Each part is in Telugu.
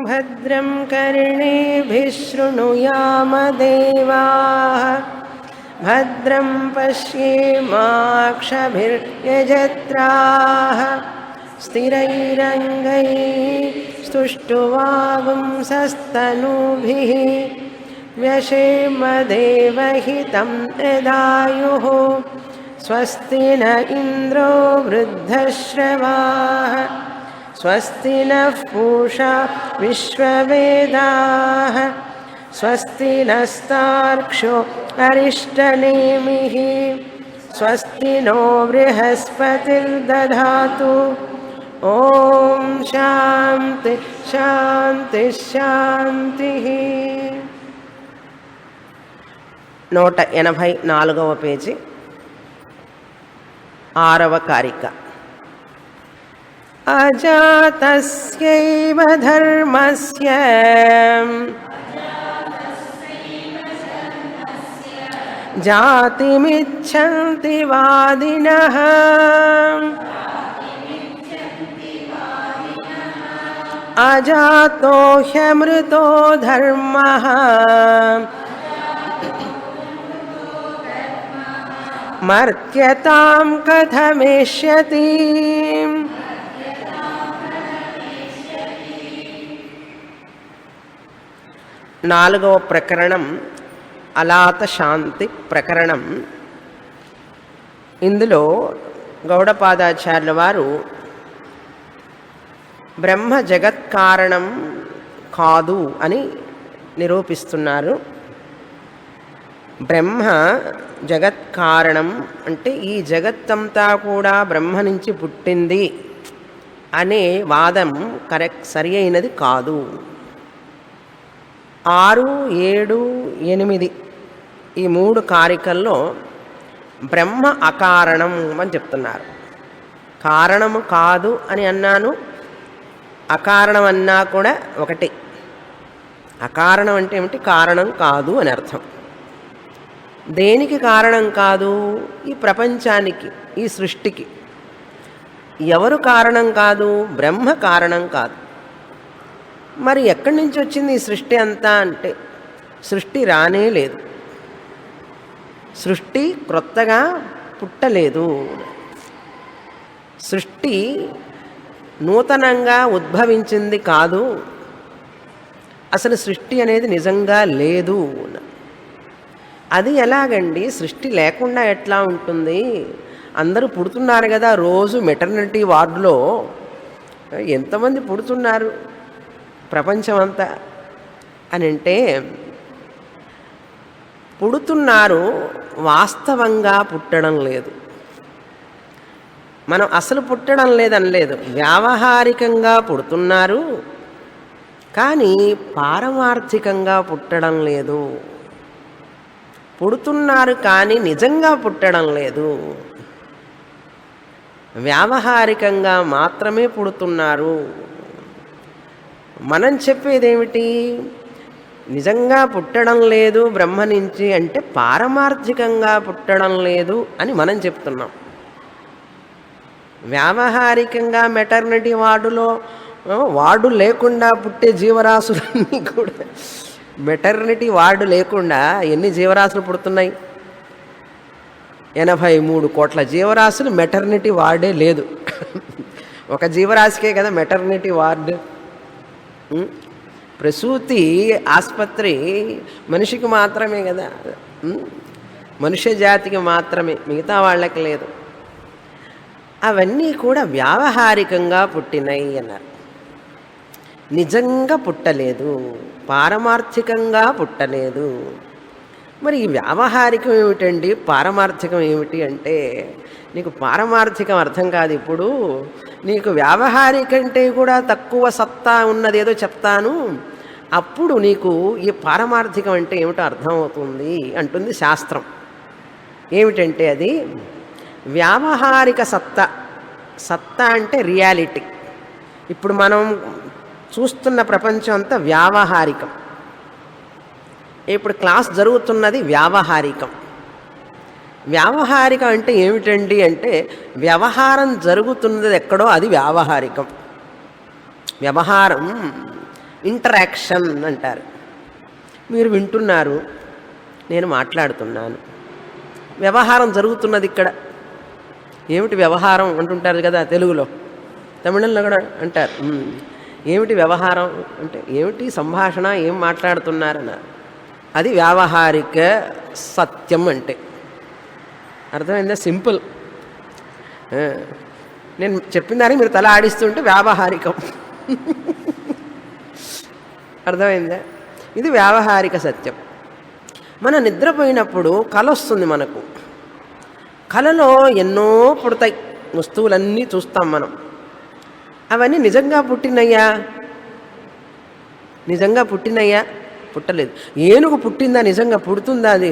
भद्रं कर्णेभिः शृणुयाम देवाः भद्रं पश्येमाक्षभिर्यजत्राः स्थिरैरङ्गैः स्तुष्ट्वागुंसस्तनूभिः व्यशेम देवहितं यदायुः स्वस्ति न इन्द्रो वृद्धश्रवाः स्वस्ति नः पूषा विश्ववेदाः स्वस्ति नस्तार्क्ष्यो अरिष्टनेमिः स्वस्ति नो बृहस्पतिर्दधातु ॐ शान्ति शान्ति शान्तिः 184వ పేజీ 6వ కారిక అజాతస్యైవ ధర్మస్య జాతిమిచ్చంతి వాదినః అజాతో హ్యమృతో ధర్మః మర్త్యతాం కథమేష్యతి నాలుగవ ప్రకరణం అలాత శాంతి ప్రకరణం. ఇందులో గౌడపాదాచార్యుల వారు బ్రహ్మ జగత్కారణం కాదు అని నిరూపిస్తున్నారు. బ్రహ్మ జగత్కారణం అంటే ఈ జగత్తంతా కూడా బ్రహ్మ నుంచి పుట్టింది అనే వాదం సరి అయినది కాదు. 6, 7, 8 ఈ 3 కారికల్లో బ్రహ్మ అకారణం అని చెప్తున్నారు. కారణము కాదు అని అన్నాను, అకారణం అన్నా కూడా ఒకటి. అకారణం అంటే ఏమిటి? కారణం కాదు అని అర్థం. దేనికి కారణం కాదు? ఈ ప్రపంచానికి, ఈ సృష్టికి. ఎవరు కారణం కాదు? బ్రహ్మ కారణం కాదు. మరి ఎక్కడి నుంచి వచ్చింది ఈ సృష్టి అంతా అంటే సృష్టి రానే లేదు. సృష్టి క్రొత్తగా పుట్టలేదు. సృష్టి నూతనంగా ఉద్భవించింది కాదు. అసలు సృష్టి అనేది నిజంగా లేదు. అది ఎలాగండి? సృష్టి లేకుండా ఎట్లా ఉంటుంది? అందరూ పుడుతున్నారు కదా, రోజు మెటర్నిటీ వార్డులో ఎంతమంది పుడుతున్నారు ప్రపంచమంతా అని అంటే, పుడుతున్నారు, వాస్తవంగా పుట్టడం లేదు. మనం అసలు పుట్టడం లేదనలేదు, వ్యావహారికంగా పుడుతున్నారు కానీ పారమార్థికంగా పుట్టడం లేదు. పుడుతున్నారు కానీ నిజంగా పుట్టడం లేదు. వ్యావహారికంగా మాత్రమే పుడుతున్నారు. మనం చెప్పేదేమిటి? నిజంగా పుట్టడం లేదు బ్రహ్మ నుంచి అంటే పారమార్థికంగా పుట్టడం లేదు అని మనం చెప్తున్నాం. వ్యావహారికంగా మెటర్నిటీ వార్డు లేకుండా పుట్టే జీవరాశులన్నీ కూడా, మెటర్నిటీ వార్డు లేకుండా ఎన్ని జీవరాశులు పుడుతున్నాయి? 83 కోట్ల జీవరాశులు. మెటర్నిటీ వార్డే లేదు. ఒక జీవరాశికే కదా మెటర్నిటీ వార్డు. ప్రసూతి ఆసుపత్రి మనిషికి మాత్రమే కదా, మనుష్య జాతికి మాత్రమే, మిగతా వాళ్ళకి లేదు. అవన్నీ కూడా వ్యావహారికంగా పుట్టినాయి అన్నారు. నిజంగా పుట్టలేదు, పారమార్థికంగా పుట్టలేదు. మరి ఈ వ్యావహారికం ఏమిటండి, పారమార్థికం ఏమిటి అంటే, నీకు పారమార్థికం అర్థం కాదు. ఇప్పుడు నీకు వ్యావహారికంటే కూడా తక్కువ సత్తా ఉన్నదేదో చెప్తాను, అప్పుడు నీకు ఈ పారమార్థికం అంటే ఏమిటో అర్థమవుతుంది అంటుంది శాస్త్రం. ఏమిటంటే అది వ్యావహారిక సత్తా. సత్తా అంటే రియాలిటీ. ఇప్పుడు మనం చూస్తున్న ప్రపంచం అంతా వ్యావహారికం. ఇప్పుడు క్లాస్ జరుగుతున్నది వ్యావహారికం. వ్యావహారికం అంటే ఏమిటండి అంటే వ్యవహారం జరుగుతున్నది ఎక్కడో అది వ్యావహారికం. వ్యవహారం ఇంటరాక్షన్ అంటారు. మీరు వింటున్నారు, నేను మాట్లాడుతున్నాను, వ్యవహారం జరుగుతున్నది ఇక్కడ. ఏమిటి వ్యవహారం అంటుంటారు కదా తెలుగులో, తమిళంలో కూడా అంటారు. ఏమిటి వ్యవహారం అంటే ఏమిటి సంభాషణ, ఏం మాట్లాడుతున్నారన్నారు. అది వ్యావహారిక సత్యం అంటే. అర్థమైందా? సింపుల్. నేను చెప్పిన దానికి మీరు తల ఆడిస్తుంటే వ్యావహారికం. అర్థమైందా? ఇది వ్యావహారిక సత్యం. మనం నిద్రపోయినప్పుడు కల వస్తుంది మనకు. కలలో ఎన్నో పుడతాయి వస్తువులన్నీ చూస్తాం మనం. అవన్నీ నిజంగా పుట్టినయ్యా? నిజంగా పుట్టినయ్యా? పుట్టలేదు. ఏనుగు పుట్టిందా? నిజంగా పుడుతుందా? అది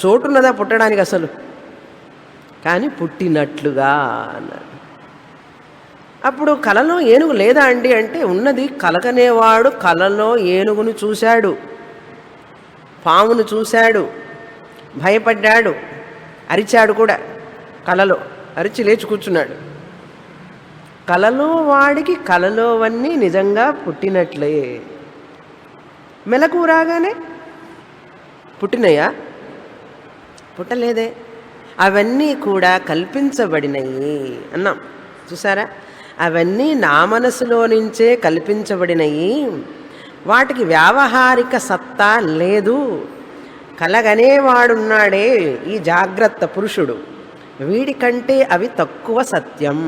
చోటున్నదా పుట్టడానికి అసలు? కానీ పుట్టినట్లుగా అన్నారు. అప్పుడు కలలో ఏనుగు లేదా అండి అంటే ఉన్నది. కలకనేవాడు కలలో ఏనుగును చూశాడు, పామును చూశాడు, భయపడ్డాడు, అరిచాడు కూడా. కలలో అరిచి లేచి కూర్చున్నాడు. కలలో వాడికి కలలోవన్నీ నిజంగా పుట్టినట్లే. మెలకు రాగానే పుట్టినయా? పుట్టలేదే. అవన్నీ కూడా కల్పించబడినవి అన్నాం. చూసారా? అవన్నీ నా మనసులో నుంచే కల్పించబడినవి. వాటికి వ్యావహారిక సత్తా లేదు. కలగనేవాడున్నాడే ఈ జాగ్రత్త పురుషుడు, వీడికంటే అవి తక్కువ సత్యం.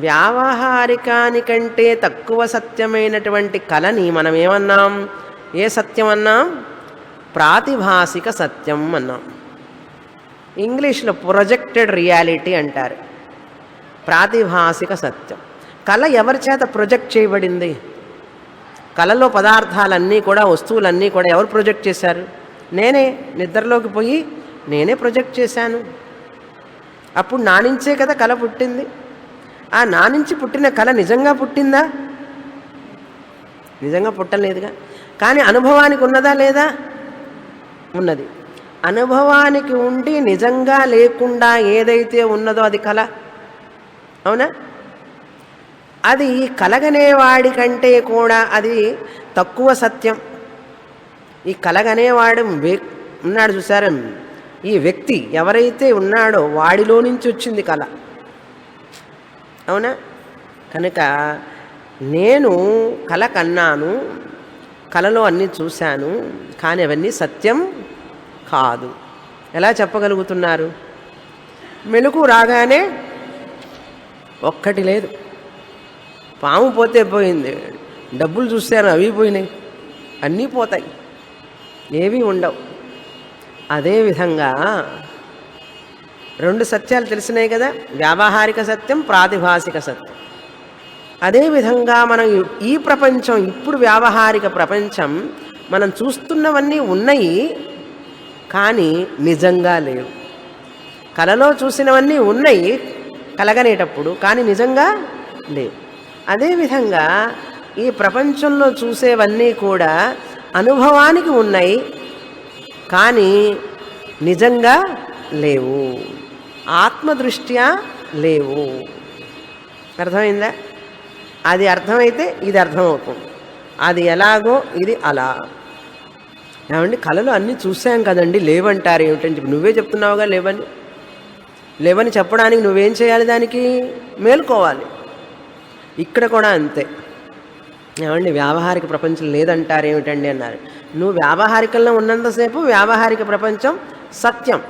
వ్యావహారికానికంటే తక్కువ సత్యమైనటువంటి కళని మనం ఏమన్నాం? ఏ సత్యం అన్నాం? ప్రాతిభాసిక సత్యం అన్నాం. ఇంగ్లీష్లో ప్రొజెక్టెడ్ రియాలిటీ అంటారు. ప్రాతిభాసిక సత్యం. కళ ఎవరి చేత ప్రొజెక్ట్ చేయబడింది? కళలో పదార్థాలన్నీ కూడా, వస్తువులన్నీ కూడా ఎవరు ప్రొజెక్ట్ చేశారు? నేనే. నిద్రలోకి పోయి నేనే ప్రొజెక్ట్ చేశాను. అప్పుడు నా నుంచే కదా కళ పుట్టింది. ఆ నా నుంచి పుట్టిన కళ నిజంగా పుట్టిందా? నిజంగా పుట్టలేదుగా. కానీ అనుభవానికి ఉన్నదా లేదా? ఉన్నది. అనుభవానికి ఉండి నిజంగా లేకుండా ఏదైతే ఉన్నదో అది కళ. అవునా? అది కలగనేవాడి కంటే కూడా అది తక్కువ సత్యం. ఈ కలగనేవాడు ఉన్నాడు చూసారా, ఈ వ్యక్తి ఎవరైతే ఉన్నాడో వాడిలో నుంచి వచ్చింది కళ. అవునా? కనుక నేను కళ కన్నాను, కళలో అన్నీ చూశాను, కానీ అవన్నీ సత్యం కాదు. ఎలా చెప్పగలుగుతున్నారు? మెలకు రాగానే ఒక్కటి లేదు. పాము పోతే పోయింది, డబ్బులు చూశాను అవి పోయినాయి, అన్నీ పోతాయి, ఏవీ ఉండవు. అదేవిధంగా రెండు సత్యాలు తెలిసినాయి కదా, వ్యావహారిక సత్యం, ప్రాతిభాసిక సత్యం. అదేవిధంగా మనం ఈ ప్రపంచం, ఇప్పుడు వ్యావహారిక ప్రపంచం మనం చూస్తున్నవన్నీ ఉన్నాయి, కానీ నిజంగా లేవు. కలలో చూసినవన్నీ ఉన్నాయి కలగనేటప్పుడు, కానీ నిజంగా లేవు. అదేవిధంగా ఈ ప్రపంచంలో చూసేవన్నీ కూడా అనుభవానికి ఉన్నాయి, కానీ నిజంగా లేవు, ఆత్మదృష్ట్యా లేవు. అర్థమైందా? అది అర్థమైతే ఇది అర్థమవుతుంది. అది ఎలాగో ఇది అలా. ఏమండి, కళలు అన్నీ చూసాం కదండి, లేవంటారు ఏమిటని చెప్పి నువ్వే చెప్తున్నావుగా లేవని. లేవని చెప్పడానికి నువ్వేం చేయాలి? దానికి మేలుకోవాలి. ఇక్కడ కూడా అంతే. ఏమండి, వ్యావహారిక ప్రపంచం లేదంటారు ఏమిటండి అన్నారు. నువ్వు వ్యావహారికంలో ఉన్నంతసేపు వ్యావహారిక ప్రపంచం సత్యం.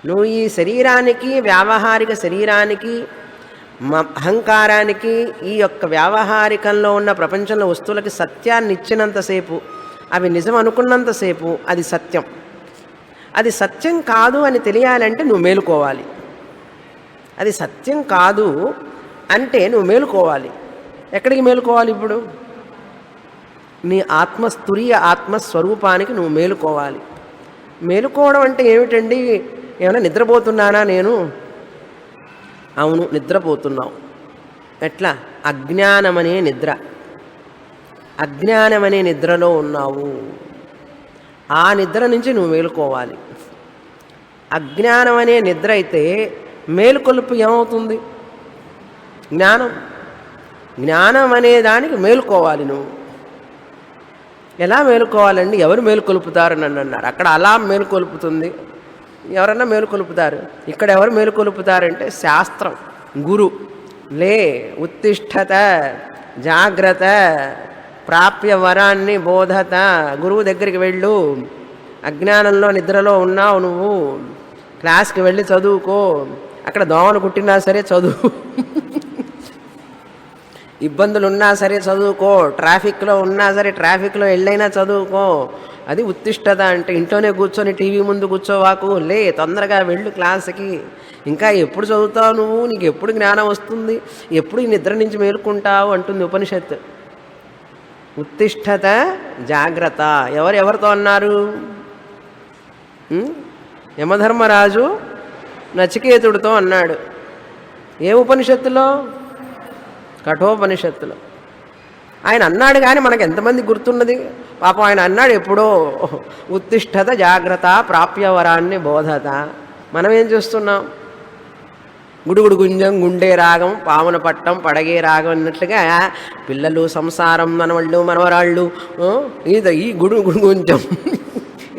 నువ్వు ఈ శరీరానికి, వ్యావహారిక శరీరానికి, అహంకారానికి, ఈ యొక్క వ్యావహారికంలో ఉన్న ప్రపంచంలో వస్తువులకి సత్యాన్ని ఇచ్చినంతసేపు, అవి నిజం అనుకున్నంతసేపు అది సత్యం. అది సత్యం కాదు అని తెలియాలంటే నువ్వు మేలుకోవాలి. అది సత్యం కాదు అంటే నువ్వు మేలుకోవాలి. ఎక్కడికి మేలుకోవాలి? ఇప్పుడు నీ ఆత్మస్తురీయ ఆత్మస్వరూపానికి నువ్వు మేలుకోవాలి. మేలుకోవడం అంటే ఏమిటండి? ఏమైనా నిద్రపోతున్నానా నేను? అవును, నిద్రపోతున్నావు. ఎట్లా? అజ్ఞానమనే నిద్ర. అజ్ఞానమనే నిద్రలో ఉన్నావు. ఆ నిద్ర నుంచి నువ్వు మేలుకోవాలి. అజ్ఞానం అనే నిద్ర అయితే మేలుకొలుపు ఏమవుతుంది? జ్ఞానం. జ్ఞానం అనే దానికి మేలుకోవాలి నువ్వు. ఎలా మేలుకోవాలండి? ఎవరు మేలుకొలుపుతారు నన్ను అన్నారు. అక్కడ అలా మేలుకొలుపుతుంది, ఎవరన్నా మేలుకొలుపుతారు. ఇక్కడ ఎవరు మేలుకొలుపుతారంటే శాస్త్రం, గురు. లే, ఉత్తిష్టత, జాగ్రత్త, ప్రాప్య వరాన్ని బోధత. గురువు దగ్గరికి వెళ్ళు. అజ్ఞానంలో నిద్రలో ఉన్నావు నువ్వు, క్లాస్కి వెళ్ళి చదువుకో. అక్కడ దోమలు కుట్టినా సరే చదువు, ఇబ్బందులు ఉన్నా సరే చదువుకో, ట్రాఫిక్లో ఉన్నా సరే ట్రాఫిక్లో వెళ్ళైనా చదువుకో. అది ఉత్తిష్టత అంటే. ఇంట్లోనే కూర్చొని టీవీ ముందు కూర్చోవాకు, లే, తొందరగా వెళ్ళు క్లాస్కి. ఇంకా ఎప్పుడు చదువుతావు నువ్వు? నీకు ఎప్పుడు జ్ఞానం వస్తుంది? ఎప్పుడు ఈ నిద్ర నుంచి మేలుకుంటావు అంటుంది ఉపనిషత్తు. ఉత్తిష్టత, జాగ్రత్త. ఎవరితో అన్నారు? యమధర్మరాజు నచికేతుడితో అన్నాడు. ఏ ఉపనిషత్తులో? కఠోపనిషత్తులో. ఆయన అన్నాడు కానీ మనకు ఎంతమంది గుర్తున్నది? పాపం ఆయన అన్నాడు ఎప్పుడో, ఉత్తిష్టత జాగ్రత్త ప్రాప్యవరాన్ని బోధత. మనం ఏం చేస్తున్నాం? గుడుగుడు గుంజం, గుండె రాగం, పామున పట్టం, పడగే రాగం అన్నట్లుగా పిల్లలు, సంసారం, మనవాళ్ళు, మనవరాళ్ళు, ఈ గుడుగుడు గుంజం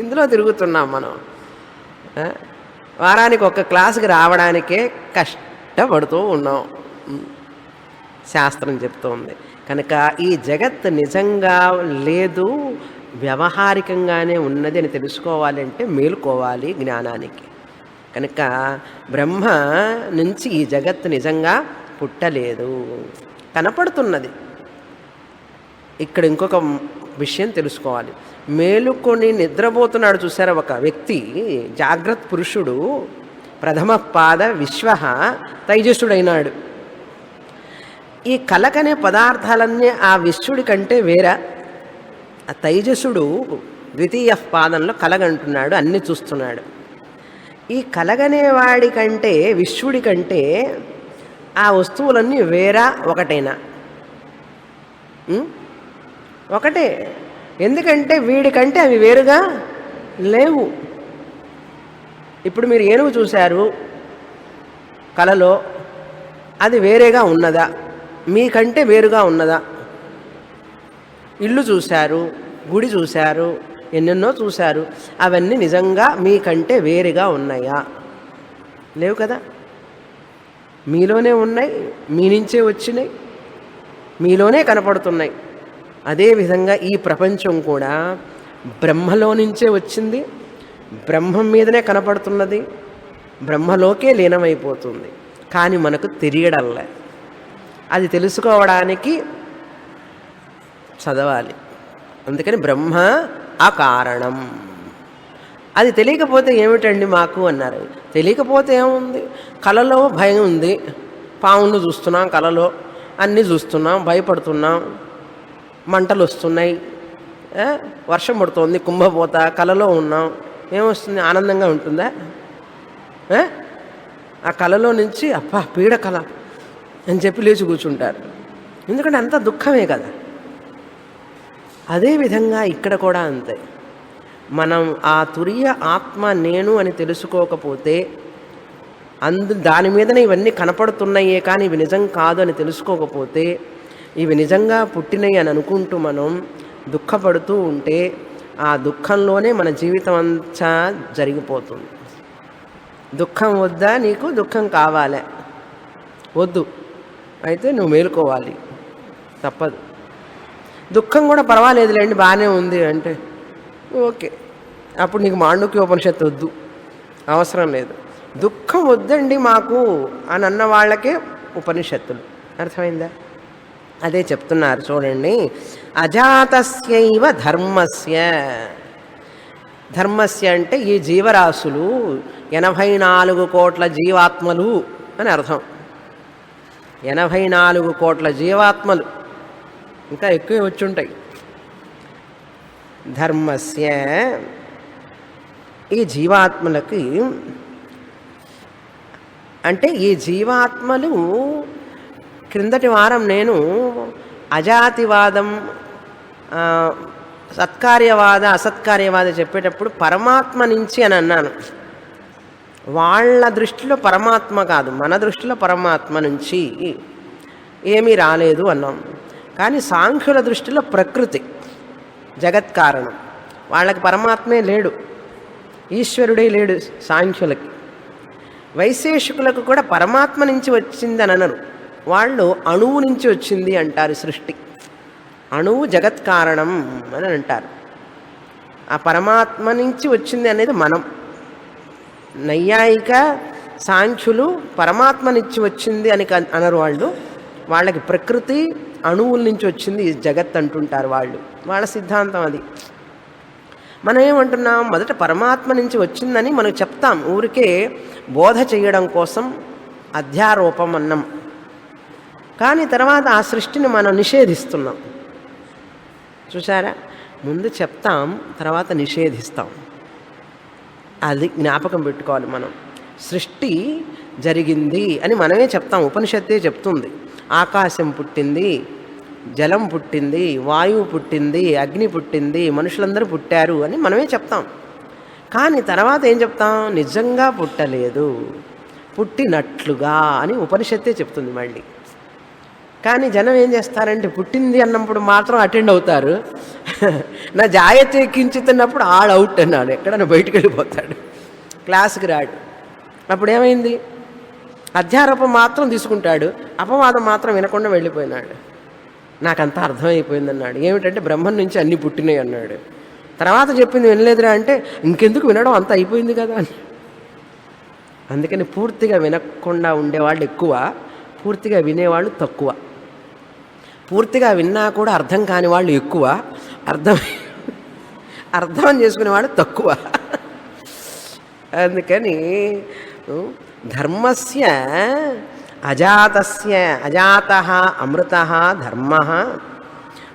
ఇందులో తిరుగుతున్నాం మనం. వారానికి ఒక క్లాసుకి రావడానికే కష్టపడుతూ ఉన్నాం. శాస్త్రం చెప్తోంది. కనుక ఈ జగత్ నిజంగా లేదు, వ్యవహారికంగానే ఉన్నది అని తెలుసుకోవాలంటే మేలుకోవాలి జ్ఞానానికి. కనుక బ్రహ్మ నుంచి ఈ జగత్తు నిజంగా పుట్టలేదు, కనపడుతున్నది. ఇక్కడ ఇంకొక విషయం తెలుసుకోవాలి. మేలుకొని నిద్రపోతున్నాడు చూసారా ఒక వ్యక్తి, జాగ్రత్త పురుషుడు, ప్రథమ పాద విశ్వ తైజసుడైనాడు. ఈ కలకనే పదార్థాలన్నీ ఆ విశ్వడి కంటే వేరా? ఆ తైజసుడు ద్వితీయ పాదంలో కలగంటున్నాడు, అన్నీ చూస్తున్నాడు. ఈ కలగనే వాడి కంటే, విశ్వడి కంటే ఆ వస్తువులన్నీ వేరా ఒకటేనా? ఒకటే. ఎందుకంటే వీడికంటే అవి వేరుగా లేవు. ఇప్పుడు మీరు ఏనుగు చూశారు కలలో, అది వేరేగా ఉన్నదా? మీకంటే వేరుగా ఉన్నదా? ఇల్లు చూశారు, గుడి చూశారు, ఎన్నెన్నో చూశారు, అవన్నీ నిజంగా మీకంటే వేరుగా ఉన్నాయా? లేవు కదా. మీలోనే ఉన్నాయి, మీ నుంచే వచ్చినాయి, మీలోనే కనపడుతున్నాయి. అదేవిధంగా ఈ ప్రపంచం కూడా బ్రహ్మలో నుంచే వచ్చింది, బ్రహ్మం మీదనే కనపడుతున్నది, బ్రహ్మలోకే లీనమైపోతుంది. కానీ మనకు తెలియడంలే. అది తెలుసుకోవడానికి చదవాలి. అందుకని బ్రహ్మ అకారణం. అది తెలియకపోతే ఏమిటండి మాకు అన్నారు. తెలియకపోతే ఏముంది? కలలో భయం ఉంది, పామును చూస్తున్నాం, కలలో అన్నీ చూస్తున్నాం, భయపడుతున్నాం, మంటలు వస్తున్నాయి, వర్షం పడుతోంది, కుంభపోత, కలలో ఉన్నాం. ఏమొస్తుంది? ఆనందంగా ఉంటుందా? ఆ కలలో నుంచి అబ్బా పీడ కళ అని చెప్పి లేచి కూర్చుంటారు. ఎందుకంటే అంత దుఃఖమే కదా. అదేవిధంగా ఇక్కడ కూడా అంతే. మనం ఆ తురియ ఆత్మ నేను అని తెలుసుకోకపోతే, దాని మీదనే ఇవన్నీ కనపడుతున్నాయే కానీ ఇవి నిజం కాదు అని తెలుసుకోకపోతే, ఇవి నిజంగా పుట్టినవి అని అనుకుంటూ మనం దుఃఖపడుతూ ఉంటే, ఆ దుఃఖంలోనే మన జీవితం అంతా జరిగిపోతుంది. దుఃఖం వద్దా? నీకు దుఃఖం కావాలి? వద్దు. అయితే నువ్వు మేలుకోవాలి, తప్పదు. దుఃఖం కూడా పర్వాలేదులేండి, బాగానే ఉంది అంటే ఓకే, అప్పుడు నీకు మాండుక్యోపనిషత్తు వద్దు, అవసరం లేదు. దుఃఖం వద్దండి మాకు అని అన్న వాళ్ళకే ఉపనిషత్తులు. అర్థమైందా? అదే చెప్తున్నారు చూడండి. అజాతస్యైవ ధర్మస్య. ధర్మస్య అంటే ఈ జీవరాశులు 84 కోట్ల జీవాత్మలు అని అర్థం. 84 కోట్ల జీవాత్మలు, ఇంకా ఎక్కువే వచ్చుంటాయి. ధర్మస్య ఈ జీవాత్మలకి అంటే ఈ జీవాత్మలు, క్రిందటి వారం నేను అజాతివాదం, సత్కార్యవాద, అసత్కార్యవాద చెప్పేటప్పుడు పరమాత్మ నుంచి అని అన్నాను. వాళ్ళ దృష్టిలో పరమాత్మ కాదు, మన దృష్టిలో పరమాత్మ నుంచి. ఏమీ రాలేదు అన్నాం. కానీ సాంఖ్యుల దృష్టిలో ప్రకృతి జగత్కారణం. వాళ్ళకి పరమాత్మే లేడు, ఈశ్వరుడే లేడు సాంఖ్యులకి. వైశేషికులకు కూడా పరమాత్మ నుంచి వచ్చింది అని అనరు, వాళ్ళు అణువు నుంచి వచ్చింది అంటారు. సృష్టి అణువు జగత్కారణం అని అంటారు. ఆ పరమాత్మ నుంచి వచ్చింది అనేది మనం. నైయాయిక సాంఖ్యులు పరమాత్మ నుంచి వచ్చింది అని అనరు వాళ్ళు. వాళ్ళకి ప్రకృతి అణువుల నుంచి వచ్చింది జగత్ అంటుంటారు వాళ్ళు. వాళ్ళ సిద్ధాంతం అది. మనం ఏమంటున్నాం, మొదట పరమాత్మ నుంచి వచ్చిందని మనం చెప్తాం, ఊరికే బోధ చేయడం కోసం అధ్యారోపం అన్నాం. కానీ తర్వాత ఆ సృష్టిని మనం నిషేధిస్తున్నాం. చూసారా, ముందు చెప్తాం, తర్వాత నిషేధిస్తాం. అది జ్ఞాపకం పెట్టుకోవాలి మనం. సృష్టి జరిగింది అని మనమే చెప్తాం, ఉపనిషత్తే చెప్తుంది. ఆకాశం పుట్టింది, జలం పుట్టింది, వాయువు పుట్టింది, అగ్ని పుట్టింది, మనుషులందరూ పుట్టారు అని మనమే చెప్తాం. కానీ తర్వాత ఏం చెప్తాం, నిజంగా పుట్టలేదు, పుట్టినట్లుగా అని ఉపనిషత్తే చెప్తుంది మళ్ళీ. కానీ జనం ఏం చేస్తారంటే పుట్టింది అన్నప్పుడు మాత్రం అటెండ్ అవుతారు, నా జాయతే కించితున్నప్పుడు ఆల్ అవుట్ అన్నాడు, ఎక్కడన్నా బయటికి వెళ్ళిపోతాడు, క్లాస్కి రాడు. అప్పుడు ఏమైంది, అధ్యారోపం మాత్రం తీసుకుంటాడు, అపవాదం మాత్రం వినకుండా వెళ్ళిపోయినాడు. నాకంతా అర్థమైపోయింది అన్నాడు. ఏమిటంటే బ్రహ్మం నుంచి అన్నీ పుట్టినాయి అన్నాడు. తర్వాత చెప్పింది వినలేదురా అంటే ఇంకెందుకు వినడం, అంతా అయిపోయింది కదా అని. అందుకని పూర్తిగా వినకుండా ఉండేవాళ్ళు ఎక్కువ, పూర్తిగా వినేవాళ్ళు తక్కువ. పూర్తిగా విన్నా కూడా అర్థం కాని వాళ్ళు ఎక్కువ, అర్థం చేసుకునేవాళ్ళు తక్కువ. అందుకని ధర్మస్య అజాతస్య, అజాతః అమృతః ధర్మః,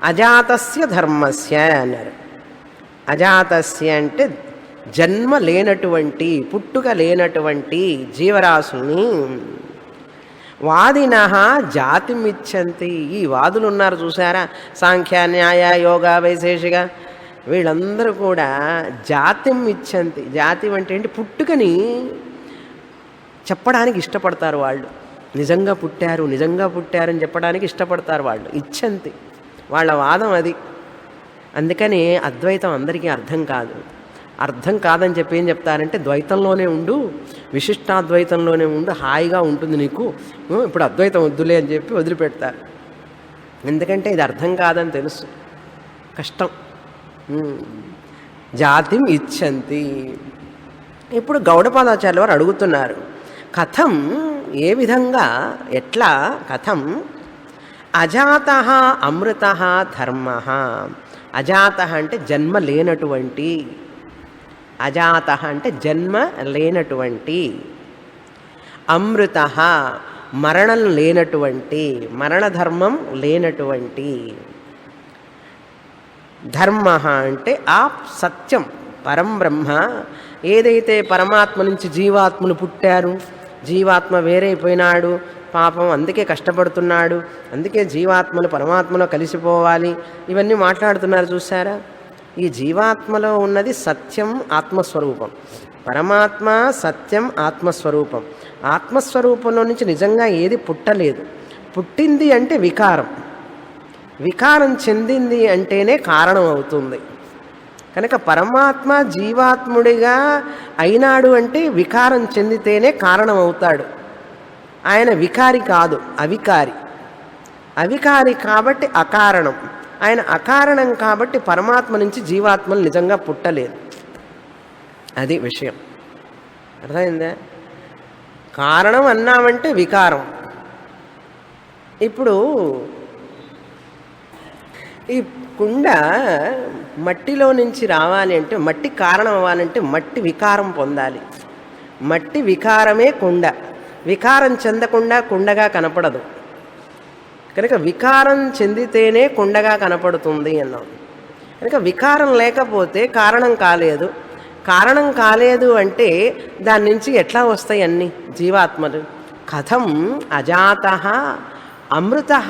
అజాతస్య ధర్మస్య అన్నారు. అజాతస్య అంటే జన్మ లేనటువంటి, పుట్టుక లేనటువంటి జీవరాశుల్ని, వాదినః జాతిమిచ్చంతి, ఈ వాదులు ఉన్నారు చూసారా, సాంఖ్య న్యాయ యోగ వైశేషిక, వీళ్ళందరూ కూడా జాతిం ఇచ్చంతి. జాతి అంటే ఏంటి, పుట్టుకని చెప్పడానికి ఇష్టపడతారు వాళ్ళు. నిజంగా పుట్టారు, నిజంగా పుట్టారని చెప్పడానికి ఇష్టపడతారు వాళ్ళు. ఇచ్చంతి వాళ్ళ వాదం అది. అందుకని అద్వైతం అందరికీ అర్థం కాదు. అర్థం కాదని చెప్పి ఏం చెప్తారంటే, ద్వైతంలోనే ఉండు, విశిష్టాద్వైతంలోనే ఉండు, హాయిగా ఉంటుంది నీకు, ఇప్పుడు అద్వైతం వద్దులే అని చెప్పి వదిలిపెడతారు. ఎందుకంటే ఇది అర్థం కాదని తెలుసు, కష్టం. జాతిం ఇచ్చంతి. ఇప్పుడు గౌడపాదాచార్యుల వారు అడుగుతున్నారు, కథం, ఏ విధంగా, ఎట్లా, కథం అజాతః అమృతః ధర్మః. అజాతః అంటే జన్మ లేనటువంటి, అజాతః అంటే జన్మ లేనటువంటి, అమృతః మరణం లేనటువంటి, మరణధర్మం లేనటువంటి, ధర్మ అంటే ఆ సత్యం పరం బ్రహ్మ. ఏదైతే పరమాత్మ నుంచి జీవాత్మలు పుట్టారు, జీవాత్మ వేరైపోయినాడు పాపం, అందుకే కష్టపడుతున్నాడు, అందుకే జీవాత్మలు పరమాత్మలో కలిసిపోవాలి, ఇవన్నీ మాట్లాడుతున్నారు చూసారా. ఈ జీవాత్మలో ఉన్నది సత్యం ఆత్మస్వరూపం, పరమాత్మ సత్యం ఆత్మస్వరూపం. ఆత్మస్వరూపంలో నుంచి నిజంగా ఏది పుట్టలేదు. పుట్టింది అంటే వికారం, వికారం చెందింది అంటేనే కారణం అవుతుంది. కనుక పరమాత్మ జీవాత్ముడిగా అయినాడు అంటే వికారం చెందితేనే కారణం అవుతాడు. ఆయన వికారి కాదు, అవికారి. అవికారి కాబట్టి అకారణం. ఆయన అకారణం కాబట్టి పరమాత్మ నుంచి జీవాత్మలు నిజంగా పుట్టలేదు. అది విషయం, అర్థమైందా. కారణం అన్నామంటే వికారం. ఇప్పుడు ఈ కుండ మట్టిలో నుంచి రావాలి అంటే, మట్టి కారణం అవ్వాలంటే మట్టి వికారం పొందాలి. మట్టి వికారమే కుండ, వికారం చెందకుండా కుండగా కనపడదు. కనుక వికారం చెందితేనే కుండగా కనపడుతుంది అన్నాం. కనుక వికారం లేకపోతే కారణం కాలేదు. కారణం కాలేదు అంటే దాని నుంచి ఎట్లా వస్తాయి అన్ని జీవాత్మలు. కథం అజాతః అమృతః.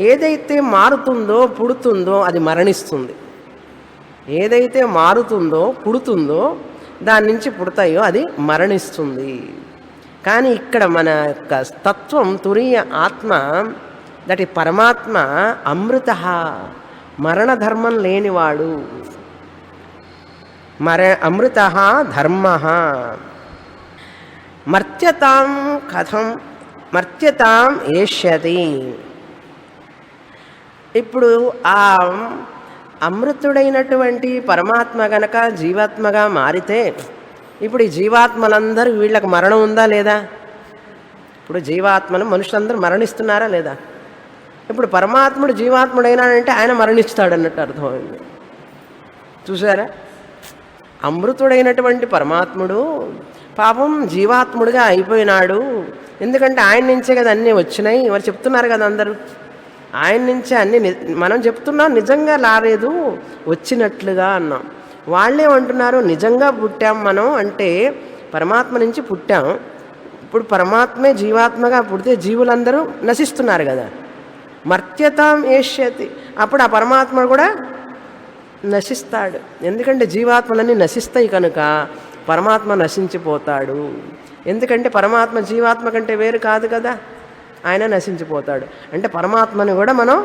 ఏదైతే మారుతుందో పుడుతుందో అది మరణిస్తుంది. ఏదైతే మారుతుందో పుడుతుందో దాని నుంచి పుడతాయో అది మరణిస్తుంది. కానీ ఇక్కడ మన యొక్క తత్వం తురీయ ఆత్మ దట్ ఈ పరమాత్మ అమృత, మరణధర్మం లేనివాడు. అమృత ధర్మ. మర్త్యతాం కథం మర్త్యతాం ఏష్యతి. ఇప్పుడు ఆ అమృతుడైనటువంటి పరమాత్మ గనక జీవాత్మగా మారితే ఇప్పుడు ఈ జీవాత్మలందరూ వీళ్ళకి మరణం ఉందా లేదా? ఇప్పుడు జీవాత్మలు మనుషులందరూ మరణిస్తున్నారా లేదా? ఇప్పుడు పరమాత్ముడు జీవాత్ముడైనాడంటే ఆయన మరణిస్తాడన్నట్టు అర్థమైంది. చూసారా? అమృతుడైనటువంటి పరమాత్ముడు పాపం జీవాత్ముడిగా అయిపోయినాడు. ఎందుకంటే ఆయన నుంచే కదా అన్నీ వచ్చినాయి. మరి చెప్తున్నారు కదా అందరూ, ఆయన నుంచే అన్నీ. మనం చెప్తున్నాం నిజంగా రాలేదు, వచ్చినట్లుగా అన్నాం. వాళ్ళేమంటున్నారు నిజంగా పుట్టాం మనం అంటే పరమాత్మ నుంచి పుట్టాం. ఇప్పుడు పరమాత్మే జీవాత్మగా పుడితే జీవులందరూ నశిస్తున్నారు కదా. మర్త్యతాం ఏష్యతి. అప్పుడు ఆ పరమాత్మ కూడా నశిస్తాడు. ఎందుకంటే జీవాత్మలన్నీ నశిస్తాయి కనుక పరమాత్మ నశించిపోతాడు. ఎందుకంటే పరమాత్మ జీవాత్మ కంటే వేరు కాదు కదా, ఆయన నశించిపోతాడు. అంటే పరమాత్మని కూడా మనం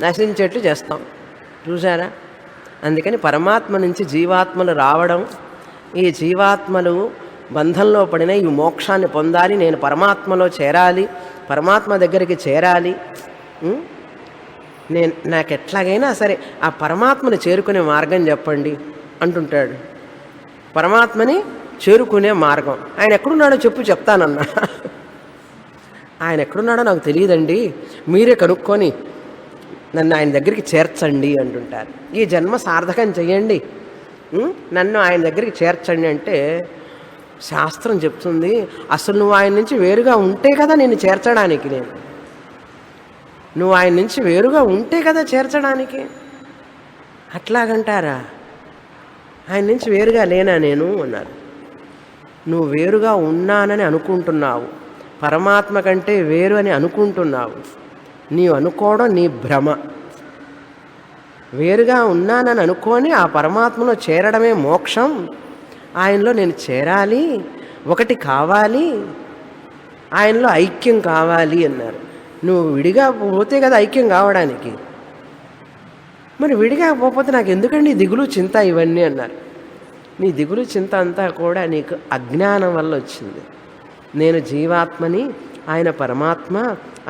నశించేట్లు చేస్తాం. చూసారా? అందుకని పరమాత్మ నుంచి జీవాత్మలు రావడం, ఈ జీవాత్మలు బంధంలో పడిన ఈ మోక్షాన్ని పొందాలి, నేను పరమాత్మలో చేరాలి, పరమాత్మ దగ్గరికి చేరాలి, నాకు ఎట్లాగైనా సరే ఆ పరమాత్మని చేరుకునే మార్గం చెప్పండి అంటుంటాడు. పరమాత్మని చేరుకునే మార్గం ఆయన ఎక్కడున్నాడో చెప్తానన్నా. ఆయన ఎక్కడున్నాడో నాకు తెలియదండి, మీరే కనుక్కొని నన్ను ఆయన దగ్గరికి చేర్చండి అంటుంటారు. ఈ జన్మ సార్థకం చెయ్యండి, నన్ను ఆయన దగ్గరికి చేర్చండి అంటే శాస్త్రం చెప్తుంది అసలు నువ్వు ఆయన నుంచి వేరుగా ఉంటే కదా నేను చేర్చడానికి, నువ్వు ఆయన నుంచి వేరుగా ఉంటే కదా చేర్చడానికి. అట్లాగంటారా? ఆయన నుంచి వేరుగా లేనా నేను అన్నారు. నువ్వు వేరుగా ఉన్నానని అనుకుంటున్నావు, పరమాత్మ కంటే వేరు అని అనుకుంటున్నావు. నీవు అనుకోవడం నీ భ్రమ. వేరుగా ఉన్నానని అనుకొని ఆ పరమాత్మలో చేరడమే మోక్షం. ఆయనలో నేను చేరాలి, ఒకటి కావాలి, ఆయనలో ఐక్యం కావాలి అన్నారు. నువ్వు విడిగా పోతే కదా ఐక్యం కావడానికి. మరి విడిగా పోతే నాకు ఎందుకండి దిగులు చింత ఇవన్నీ అన్నారు. నీ దిగులు చింత అంతా కూడా నీకు అజ్ఞానం వల్ల వచ్చింది. నేను జీవాత్మని, ఆయన పరమాత్మ,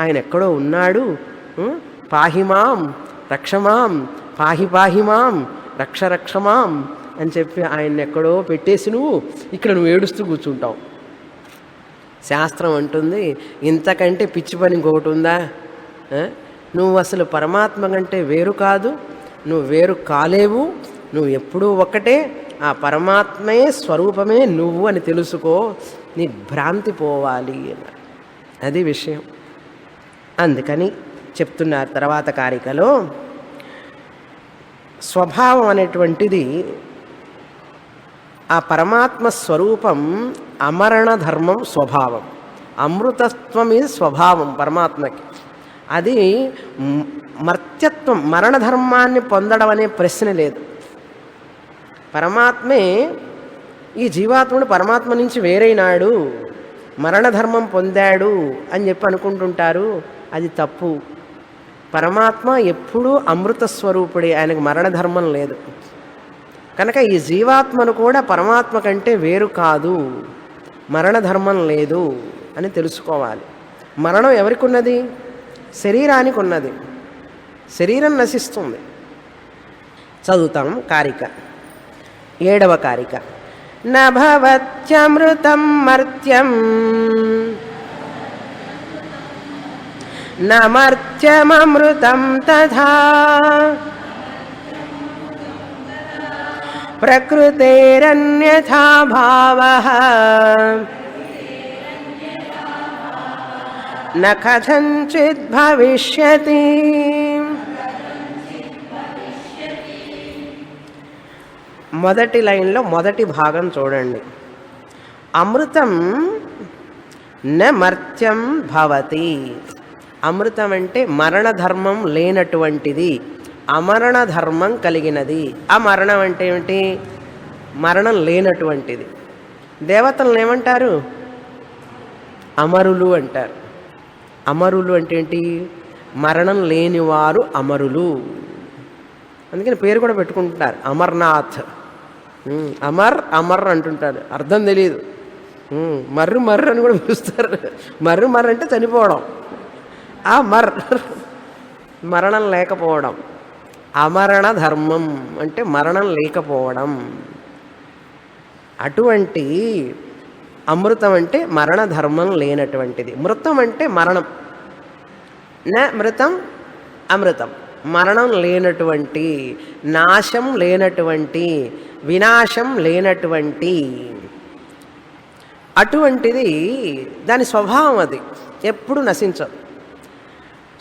ఆయన ఎక్కడో ఉన్నాడు, పాహిమాం రక్షమాం, పాహిమాం రక్షమాం అని చెప్పి ఆయన ఎక్కడో పెట్టేసి నువ్వు ఏడుస్తూ కూర్చుంటావు. శాస్త్రం అంటుంది ఇంతకంటే పిచ్చి పని ఇంకొకటి ఉందా? నువ్వు అసలు పరమాత్మ కంటే వేరు కాదు, నువ్వు వేరు కాలేవు, నువ్వు ఎప్పుడూ ఒక్కటే, ఆ పరమాత్మే స్వరూపమే నువ్వు అని తెలుసుకో, నీ భ్రాంతి పోవాలి అన్నారు. అది విషయం. అందుకని చెప్తున్నారు తర్వాత కారికలో, స్వభావం అనేటువంటిది ఆ పరమాత్మ స్వరూపం అమరణ ధర్మం స్వభావం. అమృతత్వం ఇది స్వభావం పరమాత్మకి. అది మర్త్యత్వం, మరణధర్మాన్ని పొందడం అనే ప్రశ్న లేదు. పరమాత్మే ఈ జీవాత్ముడు పరమాత్మ నుంచి వేరైనాడు, మరణధర్మం పొందాడు అని చెప్పి అనుకుంటుంటారు. అది తప్పు. పరమాత్మ ఎప్పుడూ అమృత స్వరూపుడే, ఆయనకు మరణధర్మం లేదు. కనుక ఈ జీవాత్మను కూడా పరమాత్మ కంటే వేరు కాదు, మరణధర్మం లేదు అని తెలుసుకోవాలి. మరణం ఎవరికి ఉన్నది? శరీరానికి ఉన్నది. శరీరం నశిస్తుంది. చదువుతాం కారిక, 7వ కారిక. నభవత్యమృతం మర్త్యం నమర్త్యమమృతం తథా ప్రకృతేరన్యథా భావః న కథంచిత్ భవిష్యతి. మొదటి లైన్లో మొదటి భాగం చూడండి. అమృతం న మర్త్యం భవతి. అమృతం అంటే మరణధర్మం లేనటువంటిది, అమరణ ధర్మం కలిగినది. అమరణం అంటే ఏమిటి? మరణం లేనటువంటిది. దేవతలను ఏమంటారు? అమరులు అంటారు. అమరులు అంటే ఏంటి? మరణం లేనివారు అమరులు. అందుకని పేరు కూడా పెట్టుకుంటున్నారు అమర్నాథ్. అమర్ అమర్ అంటుంటారు, అర్థం తెలియదు. మర్రు మర్రు అని కూడా పిలుస్తారు. మర్రు మర్రు అంటే చనిపోవడం. ఆ మరణం లేకపోవడం. అమరణ ధర్మం అంటే మరణం లేకపోవడం. అటువంటి అమృతం అంటే మరణ ధర్మం లేనటువంటిది. మృతం అంటే మరణం. న మృతం అమృతం, మరణం లేనటువంటి, నాశం లేనటువంటి, వినాశం లేనటువంటి అటువంటిది దాని స్వభావం. అది ఎప్పుడు నశించదు.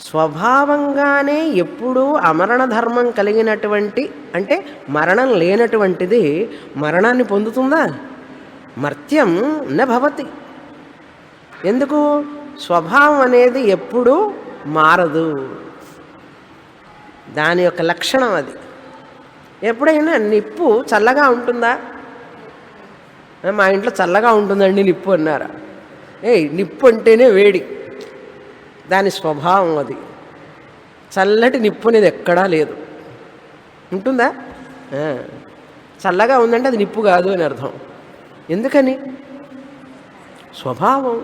స్వభావంగానే ఎప్పుడూ అమరణ ధర్మం కలిగినటువంటి అంటే మరణం లేనటువంటిది మరణాన్ని పొందుతుందా? మర్త్యం న భవతి. ఎందుకు? స్వభావం అనేది ఎప్పుడూ మారదు. దాని యొక్క లక్షణం అది. ఎప్పుడైనా నిప్పు చల్లగా ఉంటుందా? మా ఇంట్లో చల్లగా ఉంటుందండి నిప్పు అన్నారా? నిప్పు అంటేనే వేడి. దాని స్వభావం అది. చల్లటి నిప్పు అనేది ఎక్కడా లేదు. ఉంటుందా? చల్లగా ఉందంటే అది నిప్పు కాదు అని అర్థం. ఎందుకని? స్వభావం.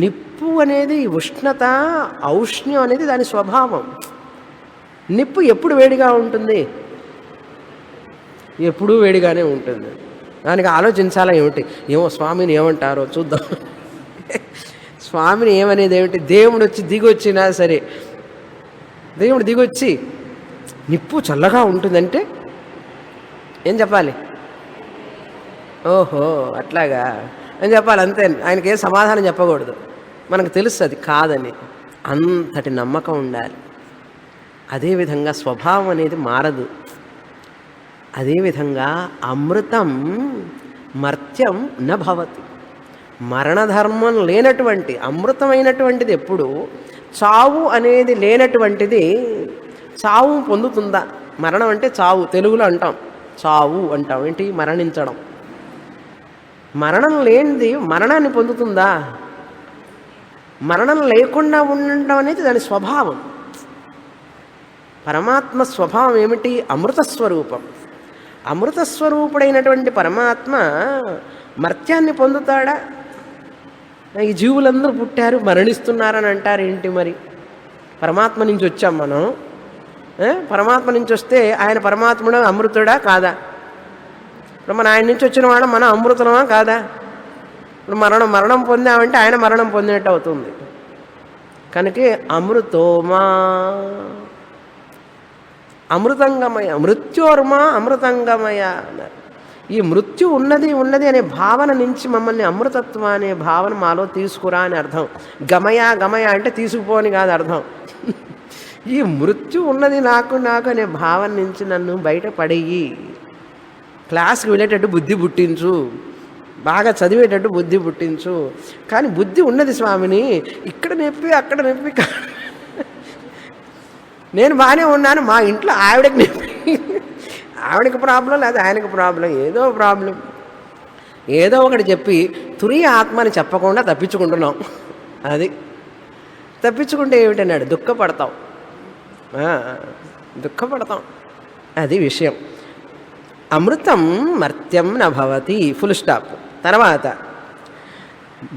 నిప్పు అనేది ఉష్ణత, ఔష్ణ్యం అనేది దాని స్వభావం. నిప్పు ఎప్పుడు వేడిగా ఉంటుంది? ఎప్పుడూ వేడిగానే ఉంటుంది. దానికి ఆలోచించాలా ఏమిటి? ఏమో స్వామిని ఏమంటారో చూద్దాం. స్వామిని ఏమనేది ఏమిటి? దేవుడు వచ్చి దిగొచ్చినా సరే, దేవుడు దిగొచ్చి నిప్పు చల్లగా ఉంటుందంటే ఏం చెప్పాలి? ఓహో అట్లాగా అని చెప్పాలి, అంతే. ఆయనకి ఏం సమాధానం చెప్పకూడదు. మనకు తెలుస్తుంది కాదని. అంతటి నమ్మకం ఉండాలి. అదేవిధంగా స్వభావం అనేది మారదు. అదేవిధంగా అమృతం మర్త్యం న భవతి. మరణధర్మం లేనటువంటి అమృతమైనటువంటిది ఎప్పుడు, చావు అనేది లేనటువంటిది చావు పొందుతుందా? మరణం అంటే చావు, తెలుగులో అంటాం. చావు అంటాం. ఏంటి? మరణించడం. మరణం లేనిది మరణాన్ని పొందుతుందా? మరణం లేకుండా ఉండడం అనేది దాని స్వభావం. పరమాత్మ స్వభావం ఏమిటి? అమృతస్వరూపం. అమృతస్వరూపుడైనటువంటి పరమాత్మ మర్త్యాన్ని పొందుతాడా? ఈ జీవులందరూ పుట్టారు మరణిస్తున్నారని అంటారు ఏంటి మరి? పరమాత్మ నుంచి వచ్చాం మనం. పరమాత్మ నుంచి వస్తే ఆయన పరమాత్ముడు అమృతుడా కాదా? ఇప్పుడు మన ఆయన నుంచి వచ్చిన వాడు మనం అమృతమా కాదా? ఇప్పుడు మరణం పొందామంటే ఆయన మరణం పొందినట్టు అవుతుంది. కనుక అమృతోమా అమృతంగమయ, మృత్యోర్మా అమృతంగమయ అన్నారు. ఈ మృత్యు ఉన్నది అనే భావన నుంచి మమ్మల్ని అమృతత్వం అనే భావన మాలో తీసుకురా అని అర్థం. గమయ అంటే తీసుకుపోని కాదు అర్థం. ఈ మృత్యు ఉన్నది నాకు అనే భావన నుంచి నన్ను బయట పడేయి. క్లాస్కి వెళ్ళేటట్టు బుద్ధి పుట్టించు, బాగా చదివేటట్టు బుద్ధి పుట్టించు. కానీ బుద్ధి ఉన్నది స్వామిని, ఇక్కడ నొప్పి అక్కడ నొప్పి. నేను బాగానే ఉన్నాను, మా ఇంట్లో ఆవిడకి నొప్పి. ఆవిడకి ప్రాబ్లం లేదా ఆయనకి ప్రాబ్లం, ఏదో ప్రాబ్లం. ఏదో ఒకటి చెప్పి తురియ ఆత్మని చెప్పకుండా తప్పించుకుంటున్నాం. అది తప్పించుకుంటే ఏమిటన్నాడు? దుఃఖపడతాం. అది విషయం. అమృతం మర్త్యం న భవతి. Full stop. తర్వాత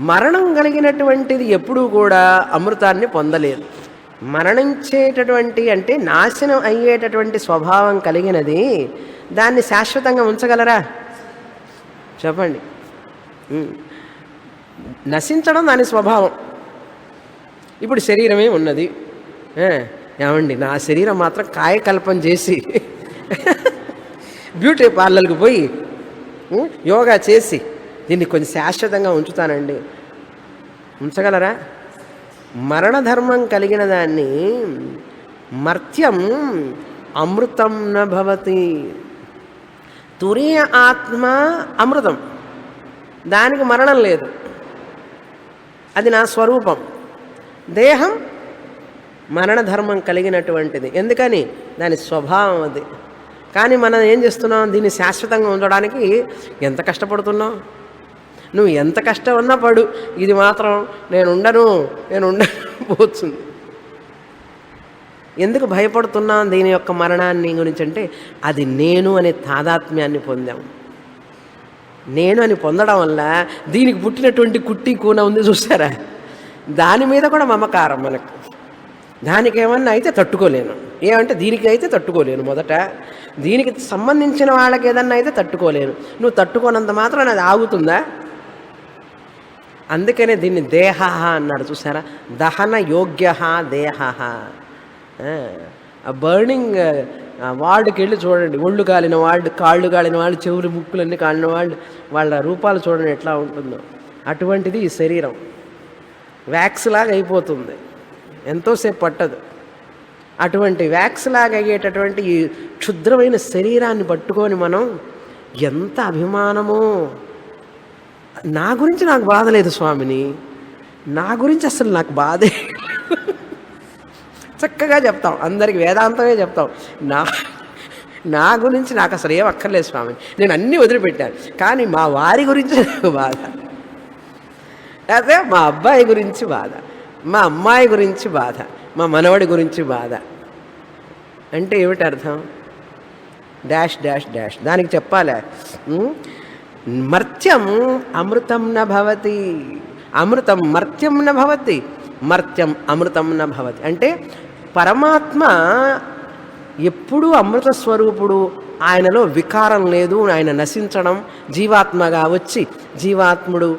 మరణం కలిగినటువంటిది ఎప్పుడూ కూడా అమృతాన్ని పొందలేదు. మరణించేటటువంటి అంటే నాశనం అయ్యేటటువంటి స్వభావం కలిగినది దాన్ని శాశ్వతంగా ఉంచగలరా? చెప్పండి. నశించడం దాని స్వభావం. ఇప్పుడు శరీరమే ఉన్నది. ఏమండి, నా శరీరం మాత్రం కాయకల్పం చేసి బ్యూటీ పార్లర్కి పోయి యోగా చేసి దీన్ని కొంచెం శాశ్వతంగా ఉంచుతానండి. ఉంచగలరా? మరణధర్మం కలిగిన దాన్ని మర్త్యం అమృతం న భవతి. తురీయ ఆత్మ అమృతం, దానికి మరణం లేదు, అది నా స్వరూపం. దేహం మరణధర్మం కలిగినటువంటిది. ఎందుకని? దాని స్వభావం అది. కానీ మనం ఏం చేస్తున్నాం? దీన్ని శాశ్వతంగా ఉంచడానికి ఎంత కష్టపడుతున్నాం. నువ్వు ఎంత కష్టం ఉన్నా పడు, ఇది మాత్రం నేను ఉండను పోతుంది. ఎందుకు భయపడుతున్నాం దీని యొక్క మరణాన్ని గురించి అంటే, అది నేను అనే తాదాత్మ్యాన్ని పొందాం. నేను అని పొందడం వల్ల దీనికి పుట్టినటువంటి కుట్టి కూన ఉంది చూసారా, దాని మీద కూడా మమకారం మనకు. దానికి ఏమన్నా అయితే తట్టుకోలేను, ఏమంటే దీనికి అయితే తట్టుకోలేను. మొదట దీనికి సంబంధించిన వాళ్ళకి ఏదన్నా అయితే తట్టుకోలేను. నువ్వు తట్టుకోనంత మాత్రం అది ఆగుతుందా? అందుకనే దీన్ని దేహ అన్నాడు చూసారా, దహన యోగ్య దేహ. ఆ బర్నింగ్ వార్డుకి వెళ్ళి చూడండి, ఒళ్ళు కాలిన వాళ్ళు, కాళ్ళు కాలిన వాళ్ళు, చెవులు ముక్కులన్నీ కాలిన వాళ్ళు, వాళ్ళ రూపాలు చూడండి ఎట్లా ఉంటుందో. అటువంటిది ఈ శరీరం వ్యాక్స్ లాగా అయిపోతుంది, ఎంతోసేపు పట్టదు. అటువంటి వ్యాక్స్ లాగా అయ్యేటటువంటి ఈ క్షుద్రమైన శరీరాన్ని పట్టుకొని మనం ఎంత అభిమానమో. నా గురించి నాకు బాధ లేదు స్వామిని, నా గురించి అసలు నాకు బాధే. చక్కగా చెప్తాం, అందరికి వేదాంతమే చెప్తాం. నా గురించి నాకు అసలు ఏం అక్కర్లేదు స్వామి, నేను అన్నీ వదిలిపెట్టాను, కానీ మా వారి గురించి నాకు బాధ, అదే మా అబ్బాయి గురించి బాధ, మా అమ్మాయి గురించి బాధ, మా మనవడి గురించి బాధ. అంటే ఏమిటి అర్థం? Dash dash dash. దానికి చెప్పాలి, మర్త్యం అమృతం న భవతి, అమృతం మర్త్యం న భవతి, మర్త్యం అమృతం న భవతి. అంటే పరమాత్మ ఎప్పుడూ అమృత స్వరూపుడు, ఆయనలో వికారం లేదు, ఆయన నశించడం, జీవాత్మగా వచ్చి జీవాత్ముడు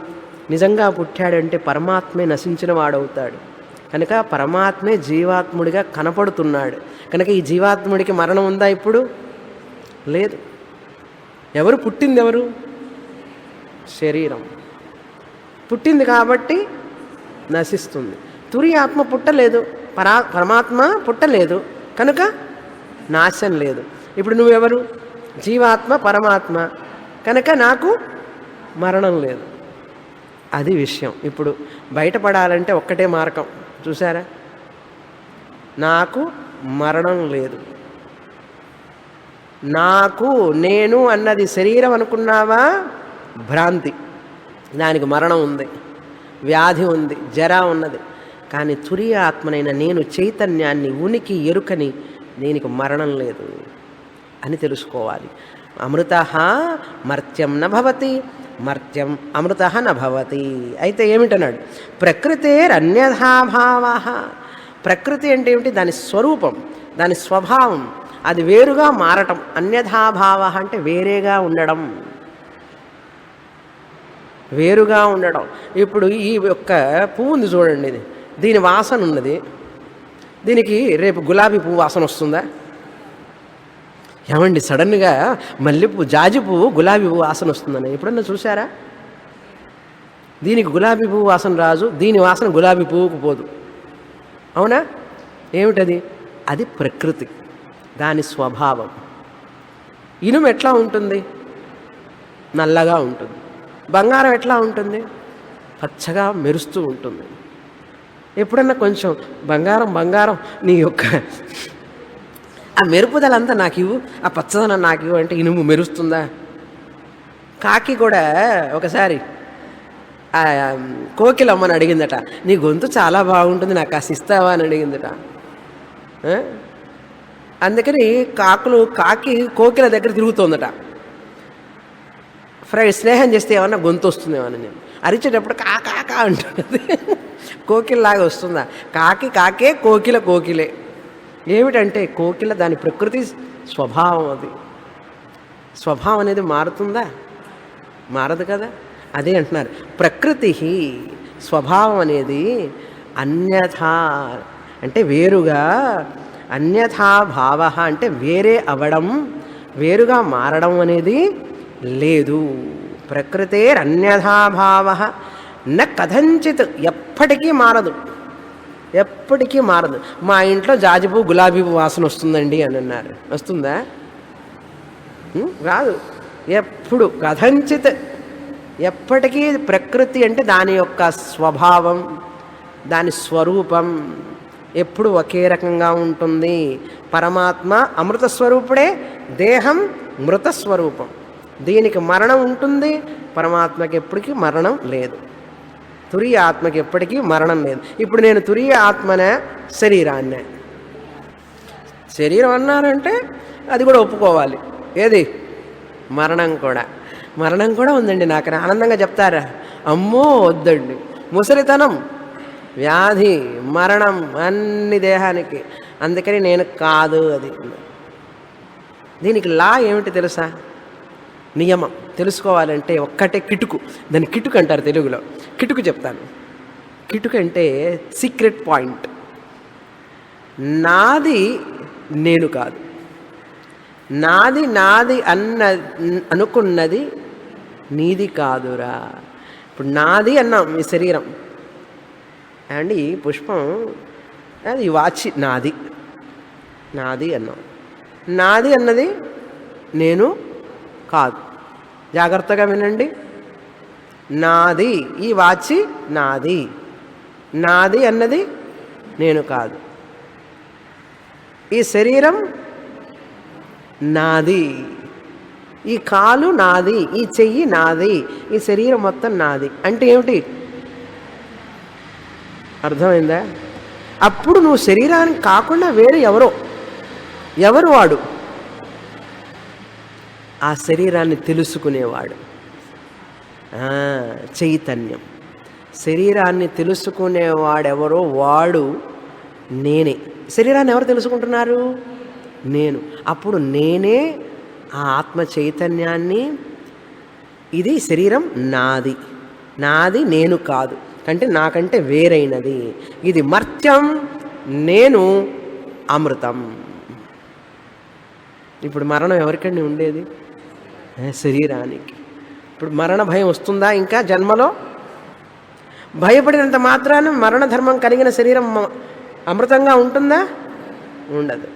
నిజంగా పుట్టాడంటే పరమాత్మే నశించిన వాడవుతాడు. కనుక పరమాత్మే జీవాత్ముడిగా కనపడుతున్నాడు. కనుక ఈ జీవాత్ముడికి మరణం ఉందా? ఇప్పుడు లేదు. ఎవరు పుట్టింది? ఎవరు? శరీరం పుట్టింది కాబట్టి నశిస్తుంది. తురి ఆత్మ పుట్టలేదు, పరమాత్మ పుట్టలేదు, కనుక నాశం లేదు. ఇప్పుడు నువ్వెవరు? జీవాత్మ, పరమాత్మ, కనుక నాకు మరణం లేదు. అది విషయం. ఇప్పుడు బయటపడాలంటే ఒక్కటే మార్గం చూసారా, నాకు మరణం లేదు. నాకు నేను అన్నది శరీరం అనుకున్నావా? భ్రాంతి. దానికి మరణం ఉంది, వ్యాధి ఉంది, జర ఉన్నది. కానీ తురియ ఆత్మనైన నేను చైతన్యాన్ని, ఉనికి, ఎరుకని, దీనికి మరణం లేదు అని తెలుసుకోవాలి. అమృత మర్త్యం న భవతి, మర్త్యం అమృత న భవతి. అయితే ఏమిటన్నాడు? ప్రకృతేరన్యథాభావ. ప్రకృతి అంటే ఏమిటి? దాని స్వరూపం, దాని స్వభావం, అది వేరుగా మారటం. అన్యథాభావ అంటే వేరేగా ఉండడం, వేరుగా ఉండడం. ఇప్పుడు ఈ యొక్క పువ్వు ఉంది చూడండి, ఇది దీని వాసన ఉన్నది, దీనికి రేపు గులాబీ పువ్వు వాసన వస్తుందా? ఏమండి సడన్గా మల్లెపువ్వు, జాజి పువ్వు, గులాబీ పువ్వు వాసన వస్తుందని ఎప్పుడన్నా చూసారా? దీనికి గులాబీ పువ్వు వాసన రాజు, దీని వాసన గులాబీ పువ్వుకు పోదు. అవునా? ఏమిటది? అది ప్రకృతి, దాని స్వభావం. ఇనుము ఎట్లా ఉంటుంది? నల్లగా ఉంటుంది. బంగారం ఎట్లా ఉంటుంది? పచ్చగా మెరుస్తూ ఉంటుంది. ఎప్పుడన్నా కొంచెం బంగారం నీ యొక్క ఆ మెరుపుదలంతా నాకు ఇవ్వు, ఆ పచ్చదనం నాకు ఇవ్వు అంటే ఇనుము మెరుస్తుందా? కాకి కూడా ఒకసారి కోకిలమ్మని అడిగిందట, నీ గొంతు చాలా బాగుంటుంది, నాకు కాస్త ఇస్తావా అని అడిగిందట. అందుకని కాకి కోకిల దగ్గర తిరుగుతోందట. స్నేహం చేస్తే ఏమన్నా గొంతు వస్తుందేమని. నేను అరిచేటప్పుడు కాకా అంటున్నది, కోకిలలాగా వస్తుందా? కాకే, కోకిలే. ఏమిటంటే కోకిల దాని ప్రకృతి స్వభావం, అది స్వభావం అనేది మారుతుందా? మారదు కదా. అదే అంటున్నారు, ప్రకృతి స్వభావం అనేది అన్యథా అంటే వేరుగా, అన్యథా భావ అంటే వేరే అవడం, వేరుగా మారడం అనేది లేదు. ప్రకృతేరన్యథాభావ న కథంచిత్, ఎప్పటికీ మారదు, ఎప్పటికీ మారదు. మా ఇంట్లో జాజిపువ్వు, గులాబీ పువ్వు వాసన వస్తుందండి అని అన్నారు, వస్తుందా? రాదు. ఎప్పుడు కథంచిత్, ఎప్పటికీ ప్రకృతి అంటే దాని యొక్క స్వభావం, దాని స్వరూపం ఎప్పుడు ఒకే రకంగా ఉంటుంది. పరమాత్మ అమృత స్వరూపుడే, దేహం మృతస్వరూపం. దీనికి మరణం ఉంటుంది, పరమాత్మకి ఎప్పటికీ మరణం లేదు. తురియ ఆత్మకి ఎప్పటికీ మరణం లేదు. ఇప్పుడు నేను తురియ ఆత్మనే, శరీరాన్నే. శరీరం అన్నారంటే అది కూడా ఒప్పుకోవాలి. ఏది? మరణం కూడా. మరణం కూడా ఉందండి. నాకు ఆనందంగా చెప్తారా? అమ్మో వద్దండి. ముసలితనం, వ్యాధి, మరణం అన్ని దేహానికి. అందుకని నేను కాదు అది. దీనికి లా ఏమిటి తెలుసా? నియమం తెలుసుకోవాలంటే ఒక్కటే కిటుకు. దాన్ని కిటుకు అంటారు తెలుగులో. కిటుకు చెప్తాను. కిటుకు అంటే సీక్రెట్ పాయింట్. నాది నేను కాదు. నాది నాది అనుకున్నది నీది కాదురా. ఇప్పుడు నాది అన్నాం ఈ శరీరం అండి, ఈ పుష్పం, అది వాచ్ నాది, నాది అన్నాం. నాది అన్నది నేను కాదు. జాగ్రత్తగా వినండి. నాది, ఈ వాచ్ నాది. నాది అన్నది నేను కాదు. ఈ శరీరం నాది, ఈ కాలు నాది, ఈ చెయ్యి నాది, ఈ శరీరం మొత్తం నాది. అంటే ఏమిటి? అర్థమైందా? అప్పుడు నువ్వు శరీరానికి కాకుండా వేరే ఎవరు వాడు? ఆ శరీరాన్ని తెలుసుకునేవాడు చైతన్యం. శరీరాన్ని తెలుసుకునేవాడెవరో వాడు నేనే. శరీరాన్ని ఎవరు తెలుసుకుంటున్నారు? నేను. అప్పుడు నేనే ఆ ఆత్మ చైతన్యాన్ని, ఇది శరీరం నాది, నాది నేను కాదు, అంటే నాకంటే వేరైనది. ఇది మర్త్యం, నేను అమృతం. ఇప్పుడు మరణం ఎవరికండి ఉండేది? శరీరానికి. ఇప్పుడు మరణ భయం వస్తుందా ఇంకా జన్మలో? భయపడినంత మాత్రాన మరణ ధర్మం కలిగిన శరీరం అమృతంగా ఉంటుందా? ఉండదు.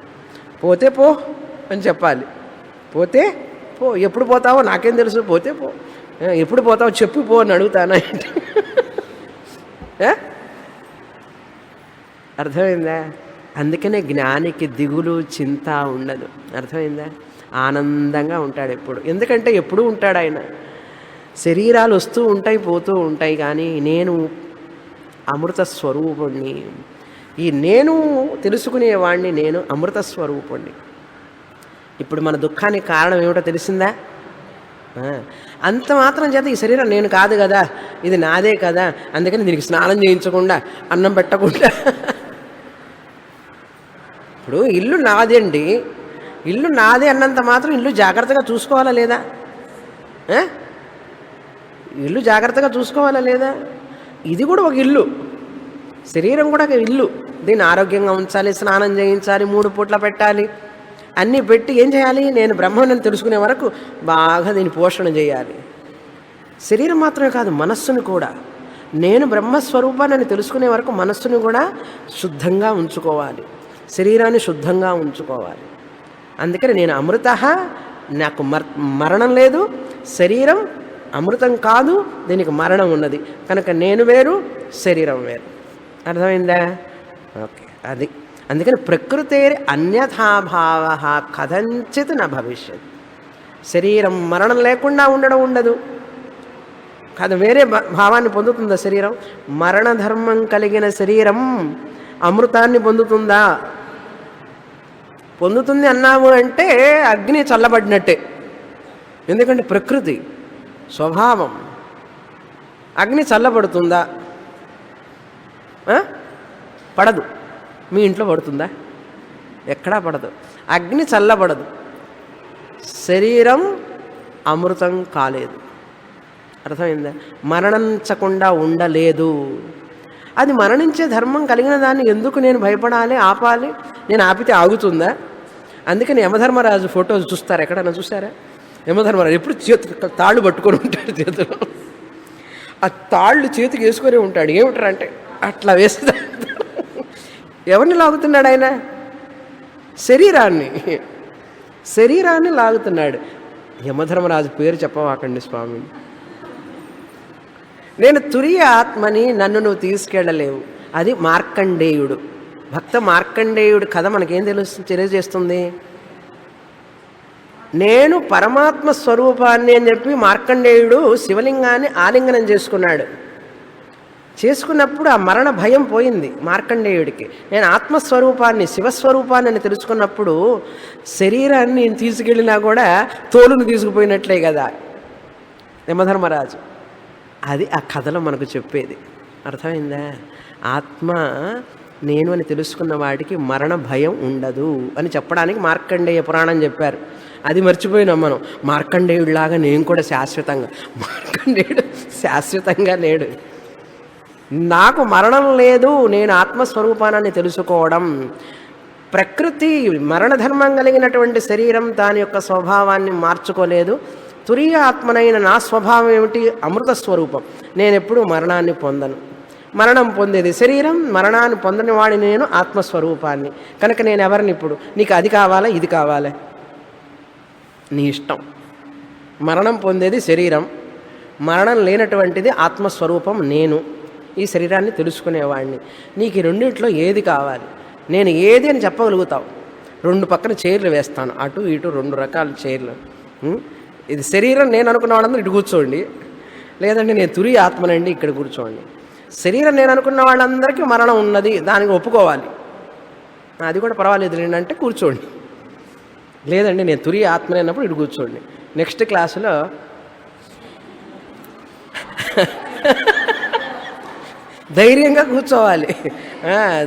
పోతే పో అని చెప్పాలి. పోతే పో. ఎప్పుడు పోతావో నాకేం తెలుసు, పోతే పో. ఎప్పుడు పోతావో చెప్పు పో అని అడుగుతానా? అర్థమైందా? అందుకనే జ్ఞానికి దిగులు చింత ఉండదు. అర్థమైందా? ఆనందంగా ఉంటాడు ఎప్పుడు. ఎందుకంటే ఎప్పుడూ ఉంటాడు ఆయన. శరీరాలు వస్తూ ఉంటాయి, పోతూ ఉంటాయి, కానీ నేను అమృత స్వరూపుణ్ణి. ఈ నేను తెలుసుకునేవాడిని, నేను అమృత స్వరూపుణ్ణి. ఇప్పుడు మన దుఃఖానికి కారణం ఏమిటో తెలిసిందా? అంత మాత్రం చేత ఈ శరీరం నేను కాదు కదా, ఇది నాదే కదా, అందుకని దీనికి స్నానం చేయించకుండా, అన్నం పెట్టకుండా. ఇప్పుడు ఇల్లు నాది అండి, ఇల్లు నాదే అన్నంత మాత్రం ఇల్లు జాగ్రత్తగా చూసుకోవాలా లేదా? ఇల్లు జాగ్రత్తగా చూసుకోవాలా లేదా? ఇది కూడా ఒక ఇల్లు, శరీరం కూడా ఒక ఇల్లు. దీన్ని ఆరోగ్యంగా ఉంచాలి, స్నానం చేయించాలి, 3 పూట్ల పెట్టాలి, అన్నీ పెట్టి ఏం చేయాలి? నేను బ్రహ్మను తెలుసుకునే వరకు బాగా దీన్ని పోషణ చేయాలి. శరీరం మాత్రమే కాదు, మనస్సును కూడా. నేను బ్రహ్మస్వరూపాన్ని తెలుసుకునే వరకు మనస్సును కూడా శుద్ధంగా ఉంచుకోవాలి, శరీరాన్ని శుద్ధంగా ఉంచుకోవాలి. అందుకని నేను అమృత, నాకు మరణం లేదు, శరీరం అమృతం కాదు, దీనికి మరణం ఉన్నది కనుక నేను వేరు, శరీరం వేరు. అర్థమైందా? ఓకే, అది. అందుకని ప్రకృతే అన్యథాభావ కథంచిత్ న భవిష్యత్. శరీరం మరణం లేకుండా ఉండదు కాదు, వేరే భావాన్ని పొందుతుందా శరీరం? మరణ ధర్మం కలిగిన శరీరం అమృతాన్ని పొందుతుందా? పొందుతుంది అన్నాము అంటే అగ్ని చల్లబడినట్టే. ఎందుకంటే ప్రకృతి స్వభావం. అగ్ని చల్లబడుతుందా? పడదు. మీ ఇంట్లో పడుతుందా? ఎక్కడా పడదు. అగ్ని చల్లబడదు. శరీరం అమృతం కాలేదు. అర్థమైందా? మరణించకుండా ఉండలేదు. అది మరణించే ధర్మం కలిగిన దాన్ని ఎందుకు నేను భయపడాలి, ఆపాలి? నేను ఆపితే ఆగుతుందా? అందుకని యమధర్మరాజు ఫోటోలు చూస్తారు, ఎక్కడన్నా చూసారా? యమధర్మరాజు ఎప్పుడు తాళ్ళు పట్టుకొని ఉంటాడు చేతిలో. ఆ తాళ్ళు చేతికి వేసుకొని ఉంటాడు. ఏమిటారంటే అట్లా వేస్తా. ఎవరిని లాగుతున్నాడు ఆయన? శరీరాన్ని లాగుతున్నాడు. యమధర్మరాజు పేరు చెప్పవాకండి స్వామి. నేను తురియ ఆత్మని, నన్ను నువ్వు తీసుకెళ్ళలేవు. అది మార్కండేయుడు, భక్త మార్కండేయుడు కథ మనకేం తెలియజేస్తుంది? నేను పరమాత్మ స్వరూపాన్ని అని చెప్పి మార్కండేయుడు శివలింగాన్ని ఆలింగనం చేసుకున్నాడు. చేసుకున్నప్పుడు ఆ మరణ భయం పోయింది మార్కండేయుడికి. నేను ఆత్మస్వరూపాన్ని శివస్వరూపాన్ని అని తెలుసుకున్నప్పుడు శరీరాన్ని నేను తీసుకెళ్ళినా కూడా తోలును తీసుకుపోయినట్లే కదా యమధర్మరాజు. అది ఆ కథలో మనకు చెప్పేది. అర్థమైందా? ఆత్మ నేను అని తెలుసుకున్న వాడికి మరణ భయం ఉండదు అని చెప్పడానికి మార్కండేయ పురాణం చెప్పారు. అది మర్చిపోయినాం మనం. మార్కండేయుడిలాగా నేను కూడా శాశ్వతంగా, మార్కండేయుడు శాశ్వతంగా లేడు. నాకు మరణం లేదు, నేను ఆత్మస్వరూపాన్ని తెలుసుకోవడం. ప్రకృతి మరణధర్మం కలిగినటువంటి శరీరం దాని యొక్క స్వభావాన్ని మార్చుకోలేదు. తురీయ ఆత్మనైన నా స్వభావం ఏమిటి? అమృత స్వరూపం. నేను ఎప్పుడూ మరణాన్ని పొందను. మరణం పొందేది శరీరం, మరణాన్ని పొందని వాడి నేను ఆత్మస్వరూపాన్ని. కనుక నేను ఎవరిని ఇప్పుడు? నీకు అది కావాలా ఇది కావాలా నీ ఇష్టం. మరణం పొందేది శరీరం, మరణం లేనటువంటిది ఆత్మస్వరూపం నేను. ఈ శరీరాన్ని తెలుసుకునేవాడిని. నీకు ఈ రెండింటిలో ఏది కావాలి? నేను ఏది అని చెప్పగలుగుతావు. రెండు పక్కన చైర్లు వేస్తాను, అటు ఇటు 2 రకాల చైర్లు. ఇది శరీరం నేను అనుకున్న వాళ్ళందరూ ఇటు కూర్చోండి, లేదంటే నేను తురి ఆత్మనండి ఇక్కడ కూర్చోండి. శరీరం నేను అనుకున్న వాళ్ళందరికీ మరణం ఉన్నది, దానికి ఒప్పుకోవాలి. అది కూడా పర్వాలేదు ఏంటంటే కూర్చోండి. లేదండి నేను తురి ఆత్మని అన్నప్పుడు ఇటు కూర్చోండి. నెక్స్ట్ క్లాసులో ధైర్యంగా కూర్చోవాలి.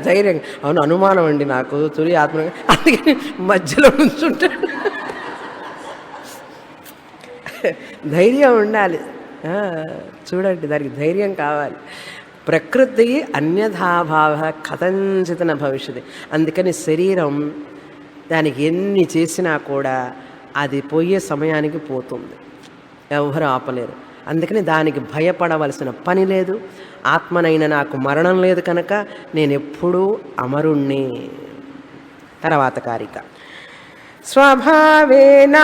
ధైర్యంగా. అవును, అనుమానం అండి నాకు తురి ఆత్మ, అందుకే మధ్యలో నుంచుంటాడు. ధైర్యం ఉండాలి. చూడండి, దానికి ధైర్యం కావాలి. ప్రకృతి అన్యథాభావ కథంచితన భవిష్యత్. అందుకని శరీరం దానికి ఎన్ని చేసినా కూడా అది పోయే సమయానికి పోతుంది, ఎవరు ఆపలేరు. అందుకని దానికి భయపడవలసిన పని లేదు. ఆత్మనైన నాకు మరణం లేదు కనుక నేను ఎప్పుడూ అమరుణ్ణి. తర్వాత కారిక. స్వభావేనామృతో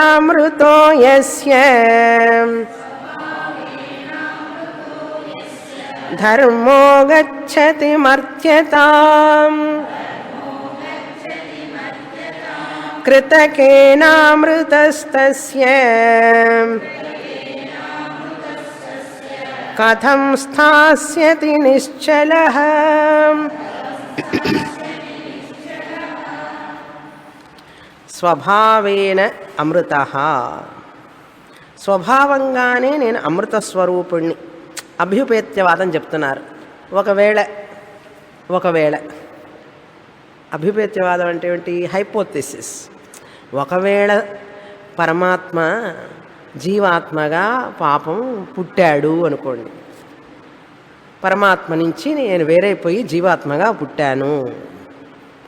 యస్య ధర్మో గచ్చతి మర్త్యతాం కృతకేనామృతస్తస్య కథం స్థాస్యతి నిశ్చలః. స్వభావేన అమృతః. స్వభావంగానే నేను అమృత స్వరూపుణ్ణి. అభ్యుపేత్యవాదం చెప్తున్నారు. ఒకవేళ అభ్యుపేత్యవాదం అంటే ఏంటి? హైపోథెసిస్. ఒకవేళ పరమాత్మ జీవాత్మగా పాపం పుట్టాడు అనుకోండి. పరమాత్మ నుంచి నేను వేరైపోయి జీవాత్మగా పుట్టాను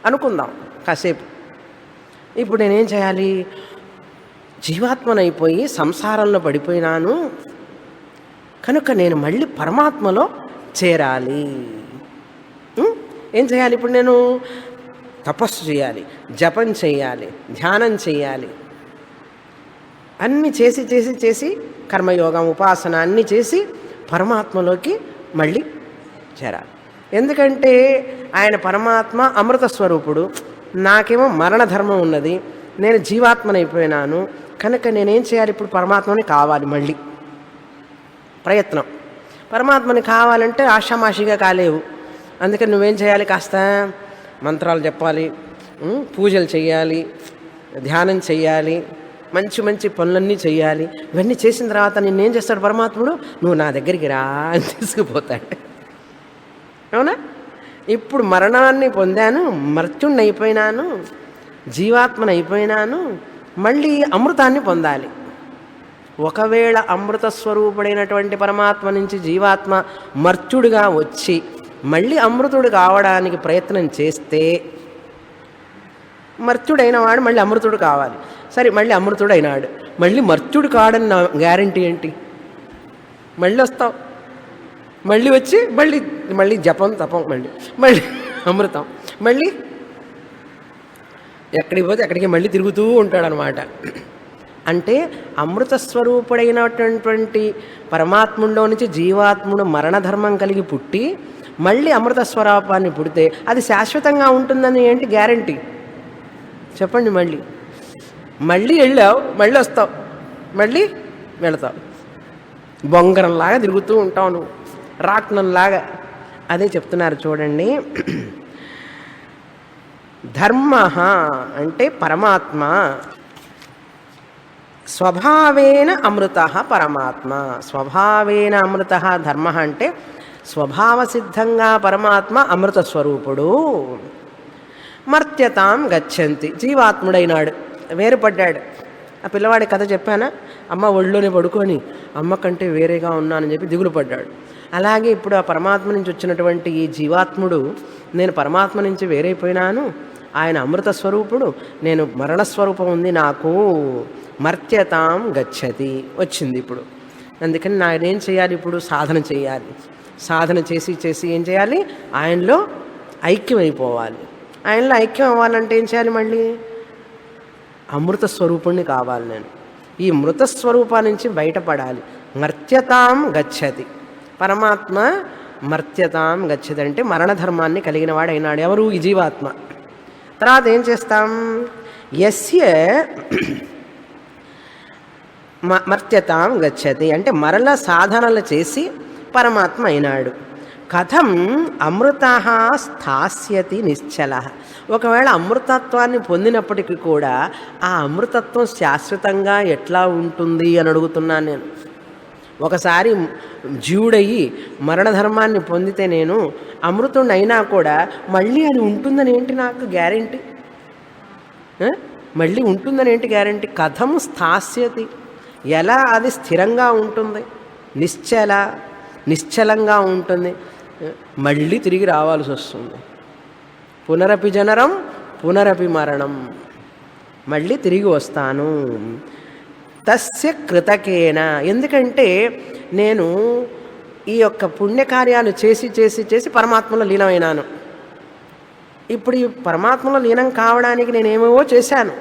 అనుకుందాం కాసేపు. ఇప్పుడు నేనేం చేయాలి? జీవాత్మనైపోయి సంసారంలో పడిపోయినాను కనుక నేను మళ్ళీ పరమాత్మలో చేరాలి. ఏం చేయాలి? ఇప్పుడు నేను తపస్సు చేయాలి, జపం చేయాలి, ధ్యానం చేయాలి. అన్నీ చేసి చేసి చేసి కర్మయోగం, ఉపాసన అన్నీ చేసి పరమాత్మలోకి మళ్ళీ చేరాలి. ఎందుకంటే ఆయన పరమాత్మ అమృత స్వరూపుడు, నాకేమో మరణధర్మం ఉన్నది, నేను జీవాత్మనైపోయినాను కనుక నేనేం చేయాలి? ఇప్పుడు పరమాత్మని కావాలి మళ్ళీ. ప్రయత్నం. పరమాత్మని కావాలంటే ఆషామాషిగా కాలేవు. అందుకని నువ్వేం చేయాలి? కాస్త మంత్రాలు చెప్పాలి, పూజలు చేయాలి, ధ్యానం చేయాలి, మంచి మంచి పనులన్నీ చేయాలి. ఇవన్నీ చేసిన తర్వాత నిన్నేం చేస్తాడు పరమాత్ముడు? నువ్వు నా దగ్గరికి రా అని తీసుకుపోతాడు. అవునా? ఇప్పుడు మరణాన్ని పొందాను, మర్త్యుణ్ణి అయిపోయినాను, జీవాత్మని అయిపోయినాను, మళ్ళీ అమృతాన్ని పొందాలి. ఒకవేళ అమృత స్వరూపుడైనటువంటి పరమాత్మ నుంచి జీవాత్మ మర్త్యుడిగా వచ్చి మళ్ళీ అమృతుడు కావడానికి ప్రయత్నం చేస్తే, మర్త్యుడైన వాడు మళ్ళీ అమృతుడు కావాలి. సరే, మళ్ళీ అమృతుడు అయినాడు, మళ్ళీ మర్త్యుడు కాడని నా గ్యారంటీ ఏంటి? మళ్ళీ వస్తావు, మళ్ళీ వచ్చి మళ్ళీ మళ్ళీ జపం తపం, మళ్ళీ అమృతం, మళ్ళీ ఎక్కడికి పోతే అక్కడికి మళ్ళీ తిరుగుతూ ఉంటాడనమాట. అంటే అమృత స్వరూపుడైనటువంటి పరమాత్ముడిలో నుంచి జీవాత్ముడు మరణధర్మం కలిగి పుట్టి మళ్ళీ అమృత స్వరూపాన్ని పుడితే అది శాశ్వతంగా ఉంటుందని ఏంటి గ్యారంటీ? చెప్పండి. మళ్ళీ మళ్ళీ వెళ్ళావు, మళ్ళీ వస్తావు, మళ్ళీ వెళతావు. బొంగరంలాగా తిరుగుతూ ఉంటావు నువ్వు, రాట్నంలాగా. అదే చెప్తున్నారు చూడండి. ధర్మ అంటే పరమాత్మ, స్వభావేన అమృత పరమాత్మ. స్వభావేన అమృత ధర్మ అంటే స్వభావసిద్ధంగా పరమాత్మ అమృత స్వరూపుడు. మర్త్యతాం గచ్చంతి, జీవాత్ముడైనాడు, వేరుపడ్డాడు. ఆ పిల్లవాడి కథ చెప్పానా, అమ్మ ఒళ్ళోనే పడుకొని అమ్మ కంటే వేరేగా ఉన్నానని చెప్పి దిగులు పడ్డాడు. అలాగే ఇప్పుడు ఆ పరమాత్మ నుంచి వచ్చినటువంటి ఈ జీవాత్ముడు, నేను పరమాత్మ నుంచి వేరైపోయినాను, ఆయన అమృత స్వరూపుడు, నేను మరణస్వరూపం ఉంది నాకు. మర్త్యతాం గచ్చతి వచ్చింది ఇప్పుడు. అందుకని నేనేం చేయాలి ఇప్పుడు? సాధన చేయాలి. సాధన చేసి చేసి ఏం చేయాలి? ఆయనలో ఐక్యమైపోవాలి. ఆయనలో ఐక్యం అవ్వాలంటే ఏం చేయాలి? మళ్ళీ అమృత స్వరూపుణ్ణి కావాలి నేను. ఈ మృత స్వరూపా నుంచి బయటపడాలి. మర్త్యతాం గచ్చతి, పరమాత్మ మర్త్యతాం గచ్చతి అంటే మరణధర్మాన్ని కలిగిన వాడు అయినాడు. ఎవరు? ఈ జీవాత్మ. తర్వాత ఏం చేస్తాం? యస్య మర్త్యతాం గచ్చతి అంటే మరల సాధనలు చేసి పరమాత్మ అయినాడు. కథం అమృత స్థాస్యతి నిశ్చల. ఒకవేళ అమృతత్వాన్ని పొందినప్పటికీ కూడా ఆ అమృతత్వం శాశ్వతంగా ఎట్లా ఉంటుంది అని అడుగుతున్నాను నేను. ఒకసారి జీవుడయ్యి మరణధర్మాన్ని పొందితే నేను అమృతుడిని అయినా కూడా మళ్ళీ అది ఉంటుందని ఏంటి నాకు గ్యారెంటీ? మళ్ళీ ఉంటుందని ఏంటి గ్యారెంటీ? కథం స్థాస్యతి, ఎలా అది స్థిరంగా ఉంటుంది? నిశ్చలంగా ఉంటుంది. మళ్ళీ తిరిగి రావాల్సి వస్తుంది. పునరపి జననం పునరపి మరణం, మళ్ళీ తిరిగి వస్తాను. తస్య కృతకేన, ఎందుకంటే నేను ఈ యొక్క పుణ్యకార్యాలు చేసి చేసి చేసి పరమాత్మలో లీనమైనాను. ఇప్పుడు ఈ పరమాత్మలో లీనం కావడానికి నేనేమేవో చేశాను,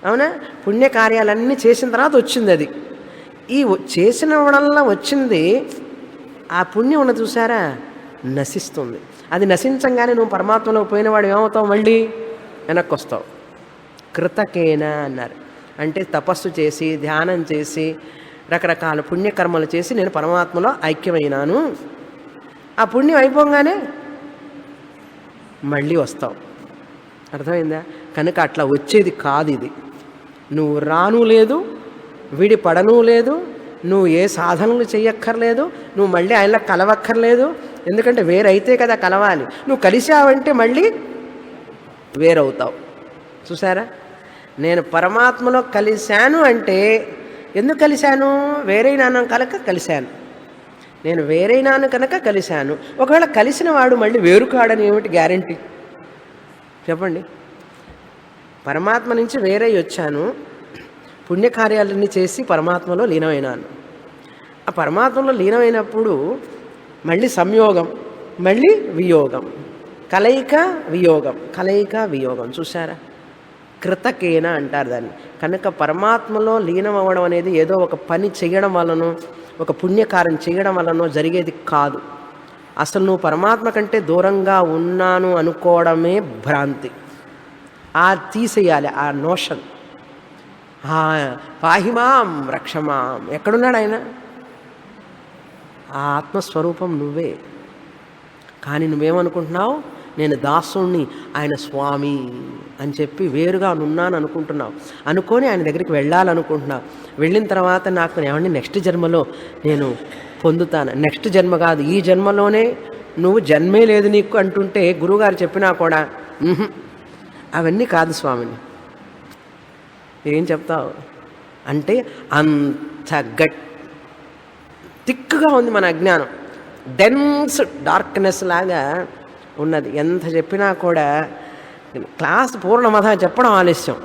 అవునా? పుణ్యకార్యాలన్నీ చేసిన తర్వాత వచ్చింది అది. ఈ చేసిన వల్ల వచ్చింది ఆ పుణ్యం ఉన్న చూసారా, నశిస్తుంది. అది నశించంగానే నువ్వు పరమాత్మలో పోయినవాడు ఏమవుతావు? మళ్ళీ వెనక్కి వస్తావు. కృతకేన అన్నారు. అంటే తపస్సు చేసి ధ్యానం చేసి రకరకాల పుణ్యకర్మలు చేసి నేను పరమాత్మలో ఐక్యమైనాను. ఆ పుణ్యం అయిపోగానే మళ్ళీ వస్తావు. అర్థమైందా? కనుక అట్లా వచ్చేది కాదు ఇది. నువ్వు రాను లేదు, విడిపడను లేదు, నువ్వు ఏ సాధనలు చెయ్యక్కర్లేదు, నువ్వు మళ్ళీ ఆయనలో కలవక్కర్లేదు. ఎందుకంటే వేరైతే కదా కలవాలి. నువ్వు కలిసావంటే మళ్ళీ వేరవుతావు. చూసారా? నేను పరమాత్మలో కలిశాను అంటే ఎందుకు కలిశాను? వేరైనాను కనుక కలిశాను. నేను వేరైనాను కనుక కలిశాను. ఒకవేళ కలిసిన వాడు మళ్ళీ వేరు కాడని ఏమిటి గ్యారెంటీ? చెప్పండి. పరమాత్మ నుంచి వేరై వచ్చాను, పుణ్యకార్యాలన్నీ చేసి పరమాత్మలో లీనమైనాను. ఆ పరమాత్మలో లీనమైనప్పుడు మళ్ళీ సంయోగం, మళ్ళీ వియోగం, కలయిక వియోగం, కలయిక వియోగం. చూసారా? కృతకేన అంటారు దాన్ని. కనుక పరమాత్మలో లీనం అవ్వడం అనేది ఏదో ఒక పని చేయడం వలనో ఒక పుణ్యకార్యం చేయడం వలనో జరిగేది కాదు. అసలు నువ్వు పరమాత్మ కంటే దూరంగా ఉన్నాను అనుకోవడమే భ్రాంతి. ఆ తీసేయాలి ఆ నోషన్. పాహిమాం రక్షమాం, ఎక్కడున్నాడు ఆయన? ఆ ఆత్మస్వరూపం నువ్వే. కానీ నువ్వేమనుకుంటున్నావు? నేను దాసుణ్ణి, ఆయన స్వామి అని చెప్పి వేరుగా ఉన్నాను అనుకుంటున్నావు. అనుకొని ఆయన దగ్గరికి వెళ్ళాలనుకుంటున్నావు. వెళ్ళిన తర్వాత నాకు ఏమండి నెక్స్ట్ జన్మలో నేను పొందుతాను. నెక్స్ట్ జన్మ కాదు, ఈ జన్మలోనే నువ్వు జన్మే లేదు నీకు అంటుంటే గురువుగారు చెప్పినా కూడా అవన్నీ కాదు స్వామిని. ఏం చెప్తావు అంటే అంత థిక్గా ఉంది మన అజ్ఞానం. డెన్స్ డార్క్నెస్ లాగా ఉన్నది. ఎంత చెప్పినా కూడా క్లాస్ పూర్ణమథ చెప్పడం ఆలస్యం.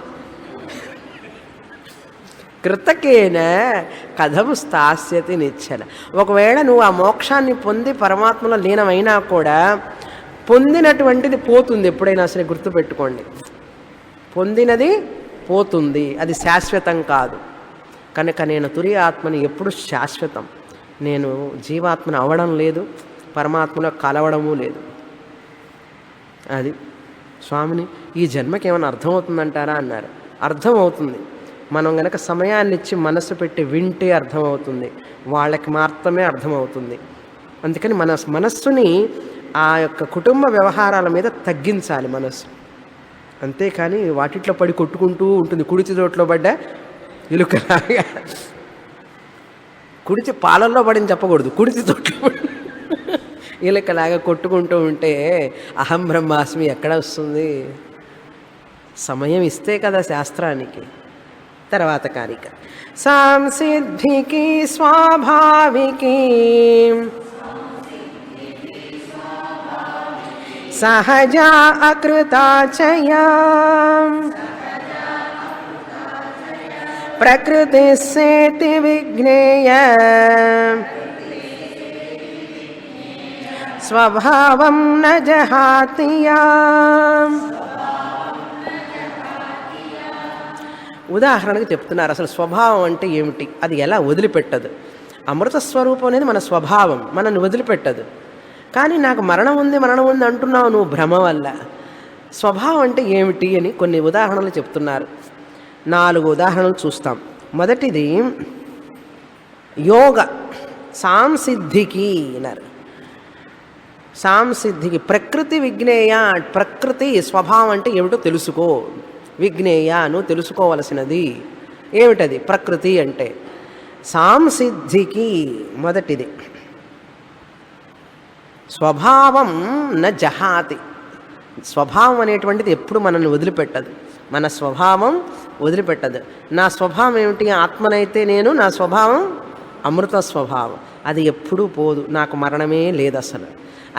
కృతకేన కథం స్థాస్యతి నిశ్చల. ఒకవేళ నువ్వు ఆ మోక్షాన్ని పొంది పరమాత్మలో లీనమైనా కూడా పొందినటువంటిది పోతుంది. ఎప్పుడైనా సరే గుర్తుపెట్టుకోండి, పొందినది పోతుంది, అది శాశ్వతం కాదు. కనుక నేను తురి ఆత్మని ఎప్పుడు శాశ్వతం. నేను జీవాత్మను అవ్వడం లేదు, పరమాత్మలో కలవడము లేదు. అది స్వామిని ఈ జన్మకి ఏమైనా అర్థమవుతుందంటారా అన్నారు. అర్థమవుతుంది. మనం గనక సమయాన్ని ఇచ్చి మనసు పెట్టి వింటే అర్థమవుతుంది, వాళ్ళకి మాత్రమే అర్థమవుతుంది. అందుకని మన మనస్సుని ఆ యొక్క కుటుంబ వ్యవహారాల మీద తగ్గించాలి మనస్సు. అంతేకాని వాటిట్లో పడి కొట్టుకుంటూ ఉంటుంది. కుడితి తోటలో పడ్డ ఎలుకలాగా. కుడితి పాలల్లో పడిని చెప్పకూడదు, కుడితి తోటలో పడి ఎలుకలాగా కొట్టుకుంటూ ఉంటే అహం బ్రహ్మాస్మి ఎక్కడ వస్తుంది? సమయం ఇస్తే కదా శాస్త్రానికి. తర్వాత కారిక సంసిద్ధికి స్వాభావికి సహజ అకృతాచయా ప్రకృతి సేతి విజ్ఞేయ స్వభావం న జహాతియా. ఉదాహరణకు చెప్తున్నారు అసలు స్వభావం అంటే ఏమిటి, అది ఎలా వదిలిపెట్టదు. అమృత స్వరూపం అనేది మన స్వభావం, మనల్ని వదిలిపెట్టదు. కానీ నాకు మరణం ఉంది అంటున్నావు నువ్వు భ్రమ వల్ల. స్వభావం అంటే ఏమిటి అని కొన్ని ఉదాహరణలు చెప్తున్నారు. 4 ఉదాహరణలు చూస్తాం. మొదటిది యోగ సాంసిద్ధికి అన్నారు. సాంసిద్ధికి ప్రకృతి విజ్ఞేయ, ప్రకృతి స్వభావం అంటే ఏమిటో తెలుసుకో. విజ్ఞేయ నువ్వు తెలుసుకోవలసినది ఏమిటది ప్రకృతి అంటే. సాంసిద్ధికి మొదటిది స్వభావం న జహాతి. స్వభావం అనేటువంటిది ఎప్పుడు మనల్ని వదిలిపెట్టదు. మన స్వభావం వదిలిపెట్టదు. నా స్వభావం ఏమిటి? ఆత్మనైతే నేను, నా స్వభావం అమృత స్వభావం, అది ఎప్పుడూ పోదు. నాకు మరణమే లేదు అసలు.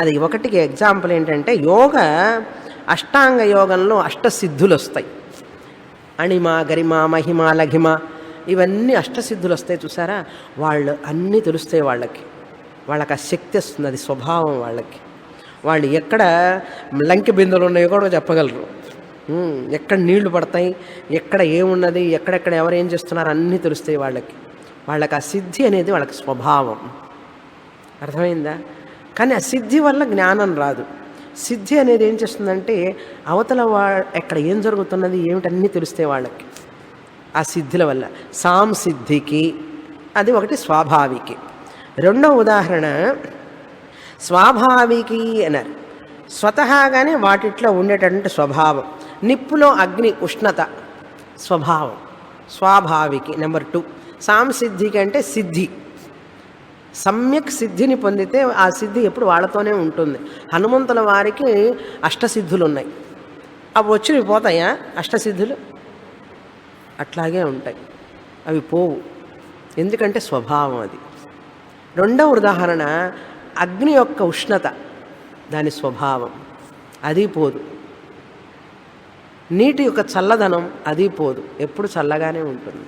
అది ఒకటికి ఎగ్జాంపుల్ ఏంటంటే యోగ అష్టాంగ యోగంలో అష్టసిద్ధులు వస్తాయి. అణిమ, గరిమ, మహిమ, లఘిమ ఇవన్నీ అష్టసిద్ధులు వస్తాయి చూసారా. వాళ్ళు అన్నీ తెలుస్తాయి వాళ్ళకి ఆ శక్తి వస్తుంది, అది స్వభావం వాళ్ళకి. వాళ్ళు ఎక్కడ లంకె బిందెలు ఉన్నాయో కూడా చెప్పగలరు, ఎక్కడ నీళ్లు పడతాయి, ఎక్కడ ఏమున్నది, ఎక్కడెక్కడ ఎవరు ఏం చేస్తున్నారు అన్నీ తెలుస్తాయి వాళ్ళకి ఆ సిద్ధి అనేది వాళ్ళకి స్వభావం. అర్థమైందా? కానీ ఆ సిద్ధి వల్ల జ్ఞానం రాదు. సిద్ధి అనేది ఏం చేస్తుందంటే అవతల ఎక్కడ ఏం జరుగుతున్నది ఏమిటన్నీ తెలుస్తాయి వాళ్ళకి ఆ సిద్ధిల వల్ల. సాంసిద్ధికి అది ఒకటి, స్వాభావికి. రెండవ ఉదాహరణ స్వాభావికి అన్నారు. స్వతహాగానే వాటిట్లో ఉండేటటువంటి స్వభావం. నిప్పులో అగ్ని ఉష్ణత స్వభావం, స్వాభావికి. నెంబర్ 2 సాంసిద్ధికి అంటే సిద్ధి. సమ్యక్ సిద్ధిని పొందితే ఆ సిద్ధి ఎప్పుడు వాళ్ళతోనే ఉంటుంది. హనుమంతుల వారికి అష్టసిద్ధులు ఉన్నాయి. అవి వచ్చినవి పోతాయా? అష్టసిద్ధులు అట్లాగే ఉంటాయి, అవి పోవు. ఎందుకంటే స్వభావం అది. రెండవ ఉదాహరణ అగ్ని యొక్క ఉష్ణత, దాని స్వభావం, అది పోదు. నీటి యొక్క చల్లదనం, అది పోదు, ఎప్పుడు చల్లగానే ఉంటుంది.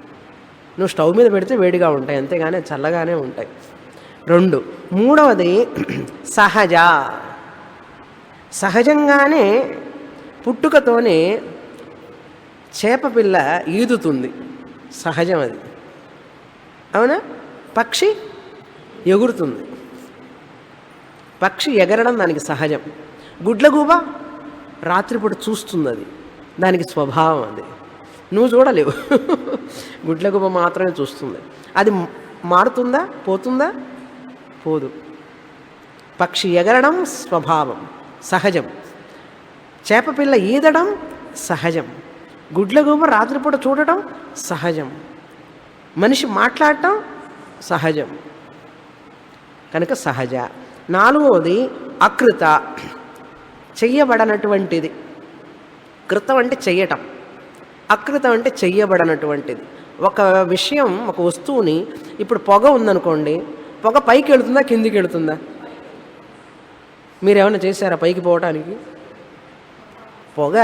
నువ్వు స్టవ్ మీద పెడితే వేడిగా ఉంటాయి, అంతేగానే చల్లగానే ఉంటాయి. 2. మూడవది సహజ. సహజంగానే పుట్టుకతోనే చేపపిల్ల ఈదుతుంది, సహజం అది. అవునా? పక్షి ఎగురుతుంది, పక్షి ఎగరడం దానికి సహజం. గుడ్లగూబ రాత్రిపూట చూస్తుంది, అది దానికి స్వభావం. అది నువ్వు చూడలేవు, గుడ్లగూబ మాత్రమే చూస్తుంది. అది మారుతుందా? పోతుందా? పోదు. పక్షి ఎగరడం స్వభావం, సహజం. చేపపిల్ల ఈదడం సహజం. గుడ్లగూబ రాత్రిపూట చూడటం సహజం. మనిషి మాట్లాడటం సహజం. కనుక సహజ. 4వది అకృత, చెయ్యబడనటువంటిది. కృతం అంటే చెయ్యటం, అకృతం అంటే చెయ్యబడనటువంటిది. ఒక విషయం, ఒక వస్తువుని, ఇప్పుడు పొగ ఉందనుకోండి, పొగ పైకి వెళుతుందా కిందికి వెళుతుందా? మీరేమైనా చేశారా పైకి పోవడానికి? పొగ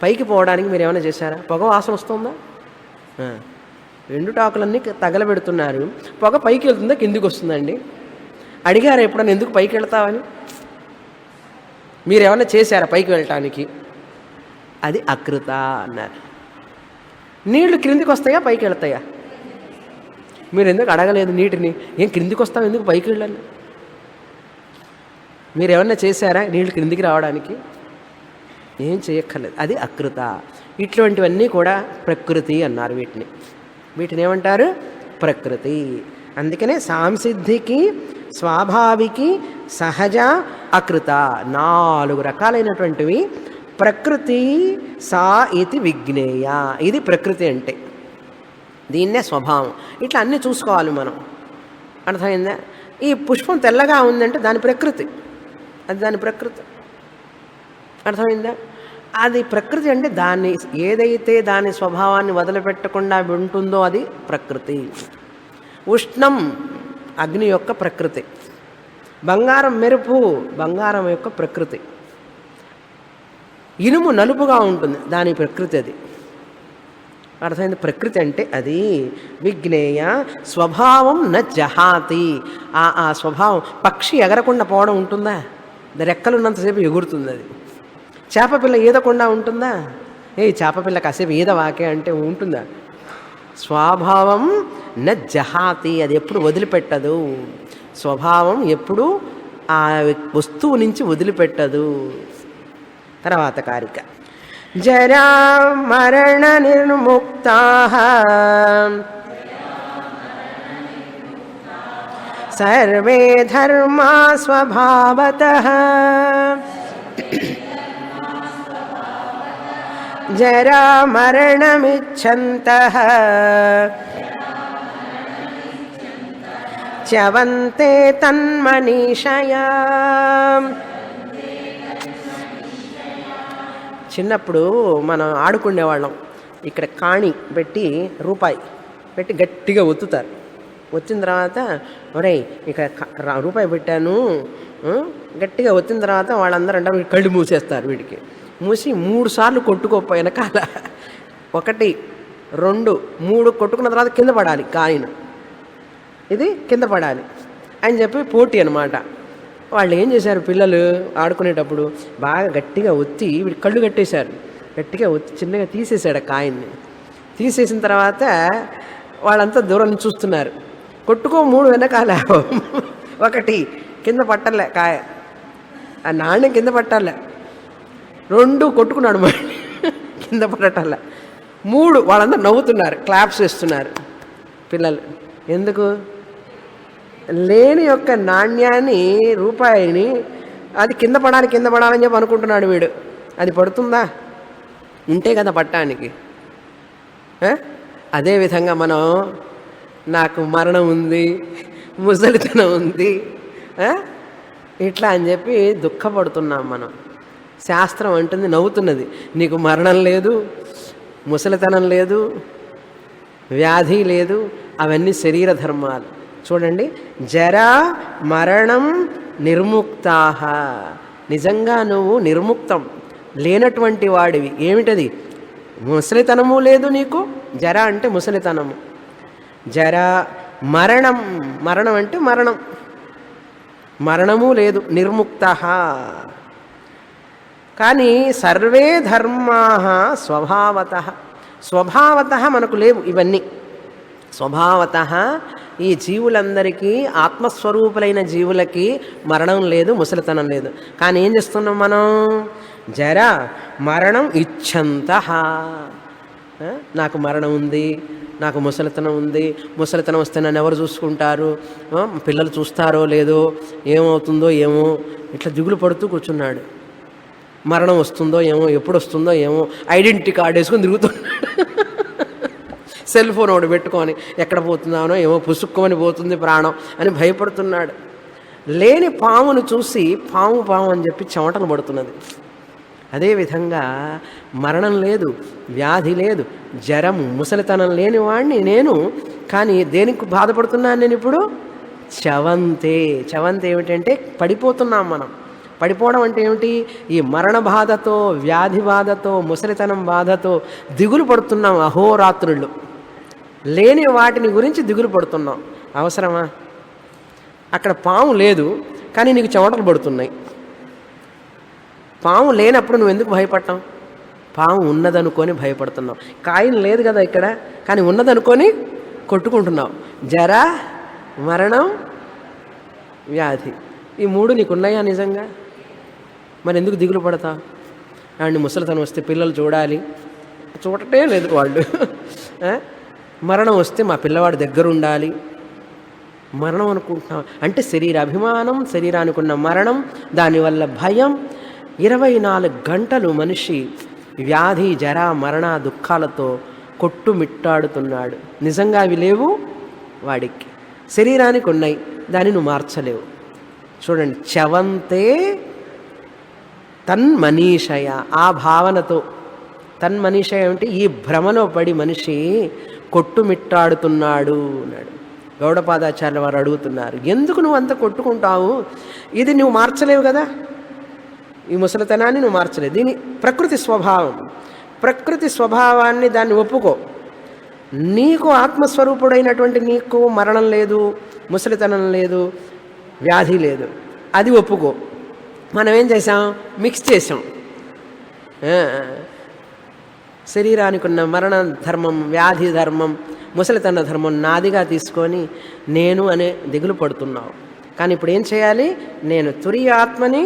పైకి పోవడానికి మీరు ఏమైనా చేశారా? పొగ వాసన వస్తుందా? ఎండుటాకులన్నీ తగలబెడుతున్నారు, పొగ పైకి వెళ్తుందా కిందికి వస్తుందండి? అడిగారా ఎప్పుడన్నా ఎందుకు పైకి వెళ్తావని? మీరేమన్నా చేశారా పైకి వెళ్ళటానికి? అది అకృత అన్నారు. నీళ్లు క్రిందికి వస్తాయా పైకి వెళ్తాయా? మీరు ఎందుకు అడగలేదు నీటిని? ఏం క్రిందికి వస్తావు, ఎందుకు పైకి వెళ్ళాలి? మీరేమన్నా చేశారా నీళ్ళు క్రిందికి రావడానికి? ఏం చేయక్కర్లేదు, అది అకృత. ఇటువంటివన్నీ కూడా ప్రకృతి అన్నారు. వీటిని ఏమంటారు? ప్రకృతి. అందుకనే సాంసిద్ధికి, స్వాభావికి, సహజ, అకృత 4 రకాలైనటువంటివి. ప్రకృతి సా ఇతి విజ్ఞేయ. ఇది ప్రకృతి అంటే, దీన్నే స్వభావం. ఇట్లా అన్నీ చూసుకోవాలి మనం. అర్థమైందా? ఈ పుష్పం తెల్లగా ఉందంటే దాని ప్రకృతి, అది దాని ప్రకృతి. అర్థమైందా? అది ప్రకృతి అంటే దాన్ని ఏదైతే దాని స్వభావాన్ని వదిలిపెట్టకుండా ఉంటుందో అది ప్రకృతి. ఉష్ణం అగ్ని యొక్క ప్రకృతి. బంగారం మెరుపు బంగారం యొక్క ప్రకృతి. ఇనుము నలుపుగా ఉంటుంది, దాని ప్రకృతి అది. అర్థమైంది? ప్రకృతి అంటే అది. విజ్ఞేయ స్వభావం న జహాతి. ఆ స్వభావం. పక్షి ఎగరకుండా పోవడం ఉంటుందా? రెక్కలున్నంతసేపు ఎగురుతుంది అది. చేపపిల్ల ఈదకుండా ఉంటుందా? చేపపిల్ల కాసేపు ఈద వాకే అంటే ఉంటుందా? స్వభావం న జహాతి. అది ఎప్పుడు వదిలిపెట్టదు. స్వభావం ఎప్పుడు ఆ వస్తువు నుంచి వదిలిపెట్టదు. తర్వాత కారిక. జరా మరణ నిర్ముక్తాః సర్వే ధర్మా స్వభావతః జరా మరణమిచ్చంతః చ్యవంతే తన్మనీషయా. చిన్నప్పుడు మనం ఆడుకునేవాళ్ళం. ఇక్కడ కాణి పెట్టి రూపాయి పెట్టి గట్టిగా ఒత్తుతారు. వచ్చిన తర్వాత ఒరేయ్ ఇక్కడ రూపాయి పెట్టాను గట్టిగా వచ్చిన తర్వాత వాళ్ళందరూ అంటే కళ్ళు మూసేస్తారు. వీడికి మూసి 3 సార్లు కొట్టుకోపోయిన కాల 1 2 3 కొట్టుకున్న తర్వాత కింద పడాలి. కాయిన్ ఇది కింద పడాలి అని చెప్పి పోటీ అనమాట. వాళ్ళు ఏం చేశారు, పిల్లలు ఆడుకునేటప్పుడు బాగా గట్టిగా ఒత్తి వీడి కళ్ళు కట్టేశారు. గట్టిగా ఒత్తి చిన్నగా తీసేశాడు ఆ కాయిన్ని. తీసేసిన తర్వాత వాళ్ళంతా దూరం నుంచి చూస్తున్నారు. కొట్టుకో 3 వెనకాల 1 కింద పట్టలే కాయ, ఆ నాణ్యం కింద పట్టాలే. 2 కొట్టుకున్నాడు మళ్ళీ కింద పడటల్లా. 3 వాళ్ళందరూ నవ్వుతున్నారు, క్లాప్స్ వేస్తున్నారు పిల్లలు. ఎందుకు? లేని యొక్క నాణ్యాన్ని రూపాయిని అది కింద పడాలని చెప్పి అనుకుంటున్నాడు వీడు. అది పడుతుందా? ఉంటే కదా పట్టడానికి. అదేవిధంగా మనం నాకు మరణం ఉంది, ముసలితనం ఉంది ఇట్లా అని చెప్పి దుఃఖపడుతున్నాం మనం. శాస్త్రం అంటుంది, నవ్వుతున్నది, నీకు మరణం లేదు, ముసలితనం లేదు, వ్యాధి లేదు, అవన్నీ శరీర ధర్మాలు. చూడండి, జరా మరణం నిర్ముక్తాః. నిజంగా నువ్వు నిర్ముక్తం, లేనటువంటి వాడివి. ఏమిటది? ముసలితనము లేదు నీకు. జర అంటే ముసలితనము. జరా మరణం, మరణం అంటే మరణం, మరణము లేదు, నిర్ముక్తః. కానీ సర్వే ధర్మాః స్వభావతః. స్వభావతః మనకు లేవు ఇవన్నీ. స్వభావతః ఈ జీవులందరికీ, ఆత్మస్వరూపులైన జీవులకి మరణం లేదు, ముసలితనం లేదు. కానీ ఏం చేస్తున్నాం మనం? జర మరణం ఇచ్చంతః. నాకు మరణం ఉంది, నాకు ముసలితనం ఉంది, ముసలితనం వస్తే నన్ను ఎవరు చూసుకుంటారు, పిల్లలు చూస్తారో లేదో, ఏమవుతుందో ఏమో, ఇట్లా దిగులు పడుతూ కూర్చున్నాడు. మరణం వస్తుందో ఏమో, ఎప్పుడు వస్తుందో ఏమో, ఐడెంటిటీ కార్డు వేసుకొని తిరుగుతున్నాడు. సెల్ ఫోన్ ఒకటి పెట్టుకొని ఎక్కడ పోతున్నానో ఏమో, పుసుక్కుమని పోతుంది ప్రాణం అని భయపడుతున్నాడు. లేని పామును చూసి పాము పాము అని చెప్పి చెమటలు పడుతున్నది. అదేవిధంగా మరణం లేదు, వ్యాధి లేదు, జ్వరము, ముసలితనం లేని వాడిని నేను. కానీ దేనికి బాధపడుతున్నాను నేను ఇప్పుడు? చవంతే. చవంతే ఏమిటంటే పడిపోతున్నాం మనం. పడిపోవడం అంటే ఏమిటి? ఈ మరణ బాధతో, వ్యాధి బాధతో, ముసలితనం బాధతో దిగులు పడుతున్నాం అహోరాత్రుళ్ళు. లేని వాటిని గురించి దిగులు పడుతున్నాం. అవసరమా? అక్కడ పాము లేదు కానీ నీకు చెమటలు పడుతున్నాయి. పాము లేనప్పుడు నువ్వు ఎందుకు భయపడటం? పాము ఉన్నదనుకొని భయపడుతున్నావు. కాయిన్ లేదు కదా ఇక్కడ, కానీ ఉన్నదనుకొని కొట్టుకుంటున్నావు. జర, మరణం, వ్యాధి, ఈ 3 నీకున్నాయా నిజంగా? మరి ఎందుకు దిగులు పడతావు? అండ్ ముసలితనం వస్తే పిల్లలు చూడాలి, చూడటే లేదు వాళ్ళు. మరణం వస్తే మా పిల్లవాడి దగ్గర ఉండాలి. మరణం అనుకుంటున్నాం అంటే శరీర అభిమానం, శరీరానికి ఉన్న మరణం, దానివల్ల భయం. 24 గంటలు మనిషి వ్యాధి, జరా, మరణ, దుఃఖాలతో కొట్టుమిట్టాడుతున్నాడు. నిజంగా అవి లేవు వాడికి, శరీరానికి ఉన్నాయి, దాన్ని నువ్వు మార్చలేవు. చూడండి, చవంతే తన్మనీషయ, ఆ భావనతో. తన్మనీషయ అంటే ఈ భ్రమలో పడి మనిషి కొట్టుమిట్టాడుతున్నాడు అన్నాడు. గౌడపాదాచార్యుల వారు అడుగుతున్నారు, ఎందుకు నువ్వు అంత కొట్టుకుంటావు? ఇది నువ్వు మార్చలేవు కదా, ఈ ముసలితనాన్ని నువ్వు మార్చలేవు. దీని ప్రకృతి స్వభావం. ప్రకృతి స్వభావాన్ని దాన్ని ఒప్పుకో. నీకు ఆత్మస్వరూపుడైనటువంటి నీకు మరణం లేదు, ముసలితనం లేదు, వ్యాధి లేదు, అది ఒప్పుకో. మనం ఏం చేసాం? మిక్స్ చేసాం. శరీరానికి ఉన్న మరణ ధర్మం, వ్యాధి ధర్మం, ముసలితన ధర్మం నాదిగా తీసుకొని నేను అనే దిగులు పడుతున్నావు. కానీ ఇప్పుడు ఏం చేయాలి? నేను తురియ ఆత్మని,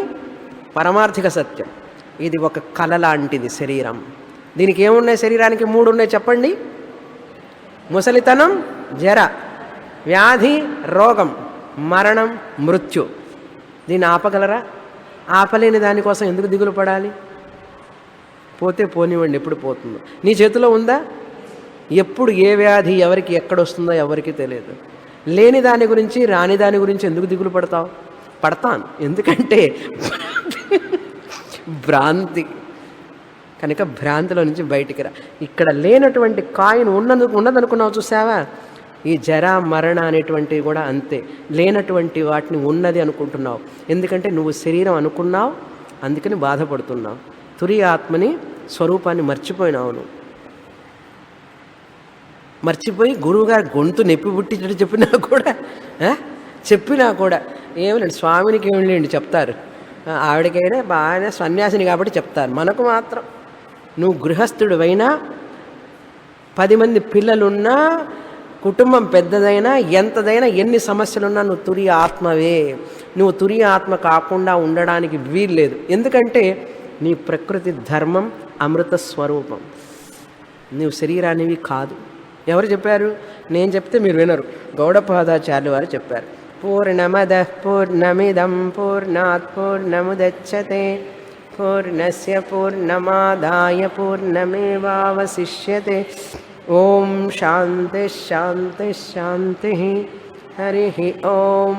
పరమార్థిక సత్యం. ఇది ఒక కళ లాంటిది శరీరం. దీనికి ఏమున్నాయి? శరీరానికి 3 ఉన్నాయి, చెప్పండి. ముసలితనం, జర, వ్యాధి, రోగం, మరణం, మృత్యు. దీన్ని ఆపగలరా? ఆపలేని దానికోసం ఎందుకు దిగులు పడాలి? పోతే పోనివ్వండి, ఎప్పుడు పోతుందో నీ చేతిలో ఉందా? ఎప్పుడు ఏ వ్యాధి ఎవరికి ఎక్కడొస్తుందో ఎవరికి తెలియదు. లేని దాని గురించి, రాని దాని గురించి ఎందుకు దిగులు పడతావు? పడతాను, ఎందుకంటే భ్రాంతి. కనుక భ్రాంతిలో నుంచి బయటికి రా. ఇక్కడ లేనటువంటి కాయిన్ ఉన్నదనుకున్నావు, చూసావా? ఈ జరా, మరణ అనేటువంటివి కూడా అంతే. లేనటువంటి వాటిని ఉన్నది అనుకుంటున్నావు. ఎందుకంటే నువ్వు శరీరం అనుకున్నావు, అందుకని బాధపడుతున్నావు. తురి ఆత్మని, స్వరూపాన్ని మర్చిపోయినావు. నువ్వు మర్చిపోయి గురువుగారు గొంతు నొప్పి పుట్టించడం చెప్పినా కూడా ఏమిలేండి, స్వామినికి ఏమిలేండి చెప్తారు, ఆవిడకైనా బాగా సన్యాసిని కాబట్టి చెప్తారు. మనకు మాత్రం నువ్వు గృహస్థుడివైనా, 10 మంది పిల్లలున్నా, కుటుంబం పెద్దదైనా, ఎంతదైనా, ఎన్ని సమస్యలున్నా నువ్వు తురియ ఆత్మవే. నువ్వు తురియ ఆత్మ కాకుండా ఉండడానికి వీల్లేదు. ఎందుకంటే నీ ప్రకృతి ధర్మం అమృత స్వరూపం. నువ్వు శరీరానివి కాదు. ఎవరు చెప్పారు? నేను చెప్తే మీరు వినరు. గౌడపాదాచార్యులు వారు చెప్పారు. పూర్ణమదః పూర్ణమిదం పూర్ణాత్ పూర్ణముదచ్యతే పూర్ణస్య పూర్ణమాదాయ పూర్ణమేవావశిష్యతే. ఓం శాంతి శాంతి శాంతి. హరి ఓం.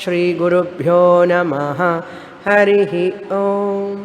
శ్రీ గురుభ్యో నమః. హరి ఓం.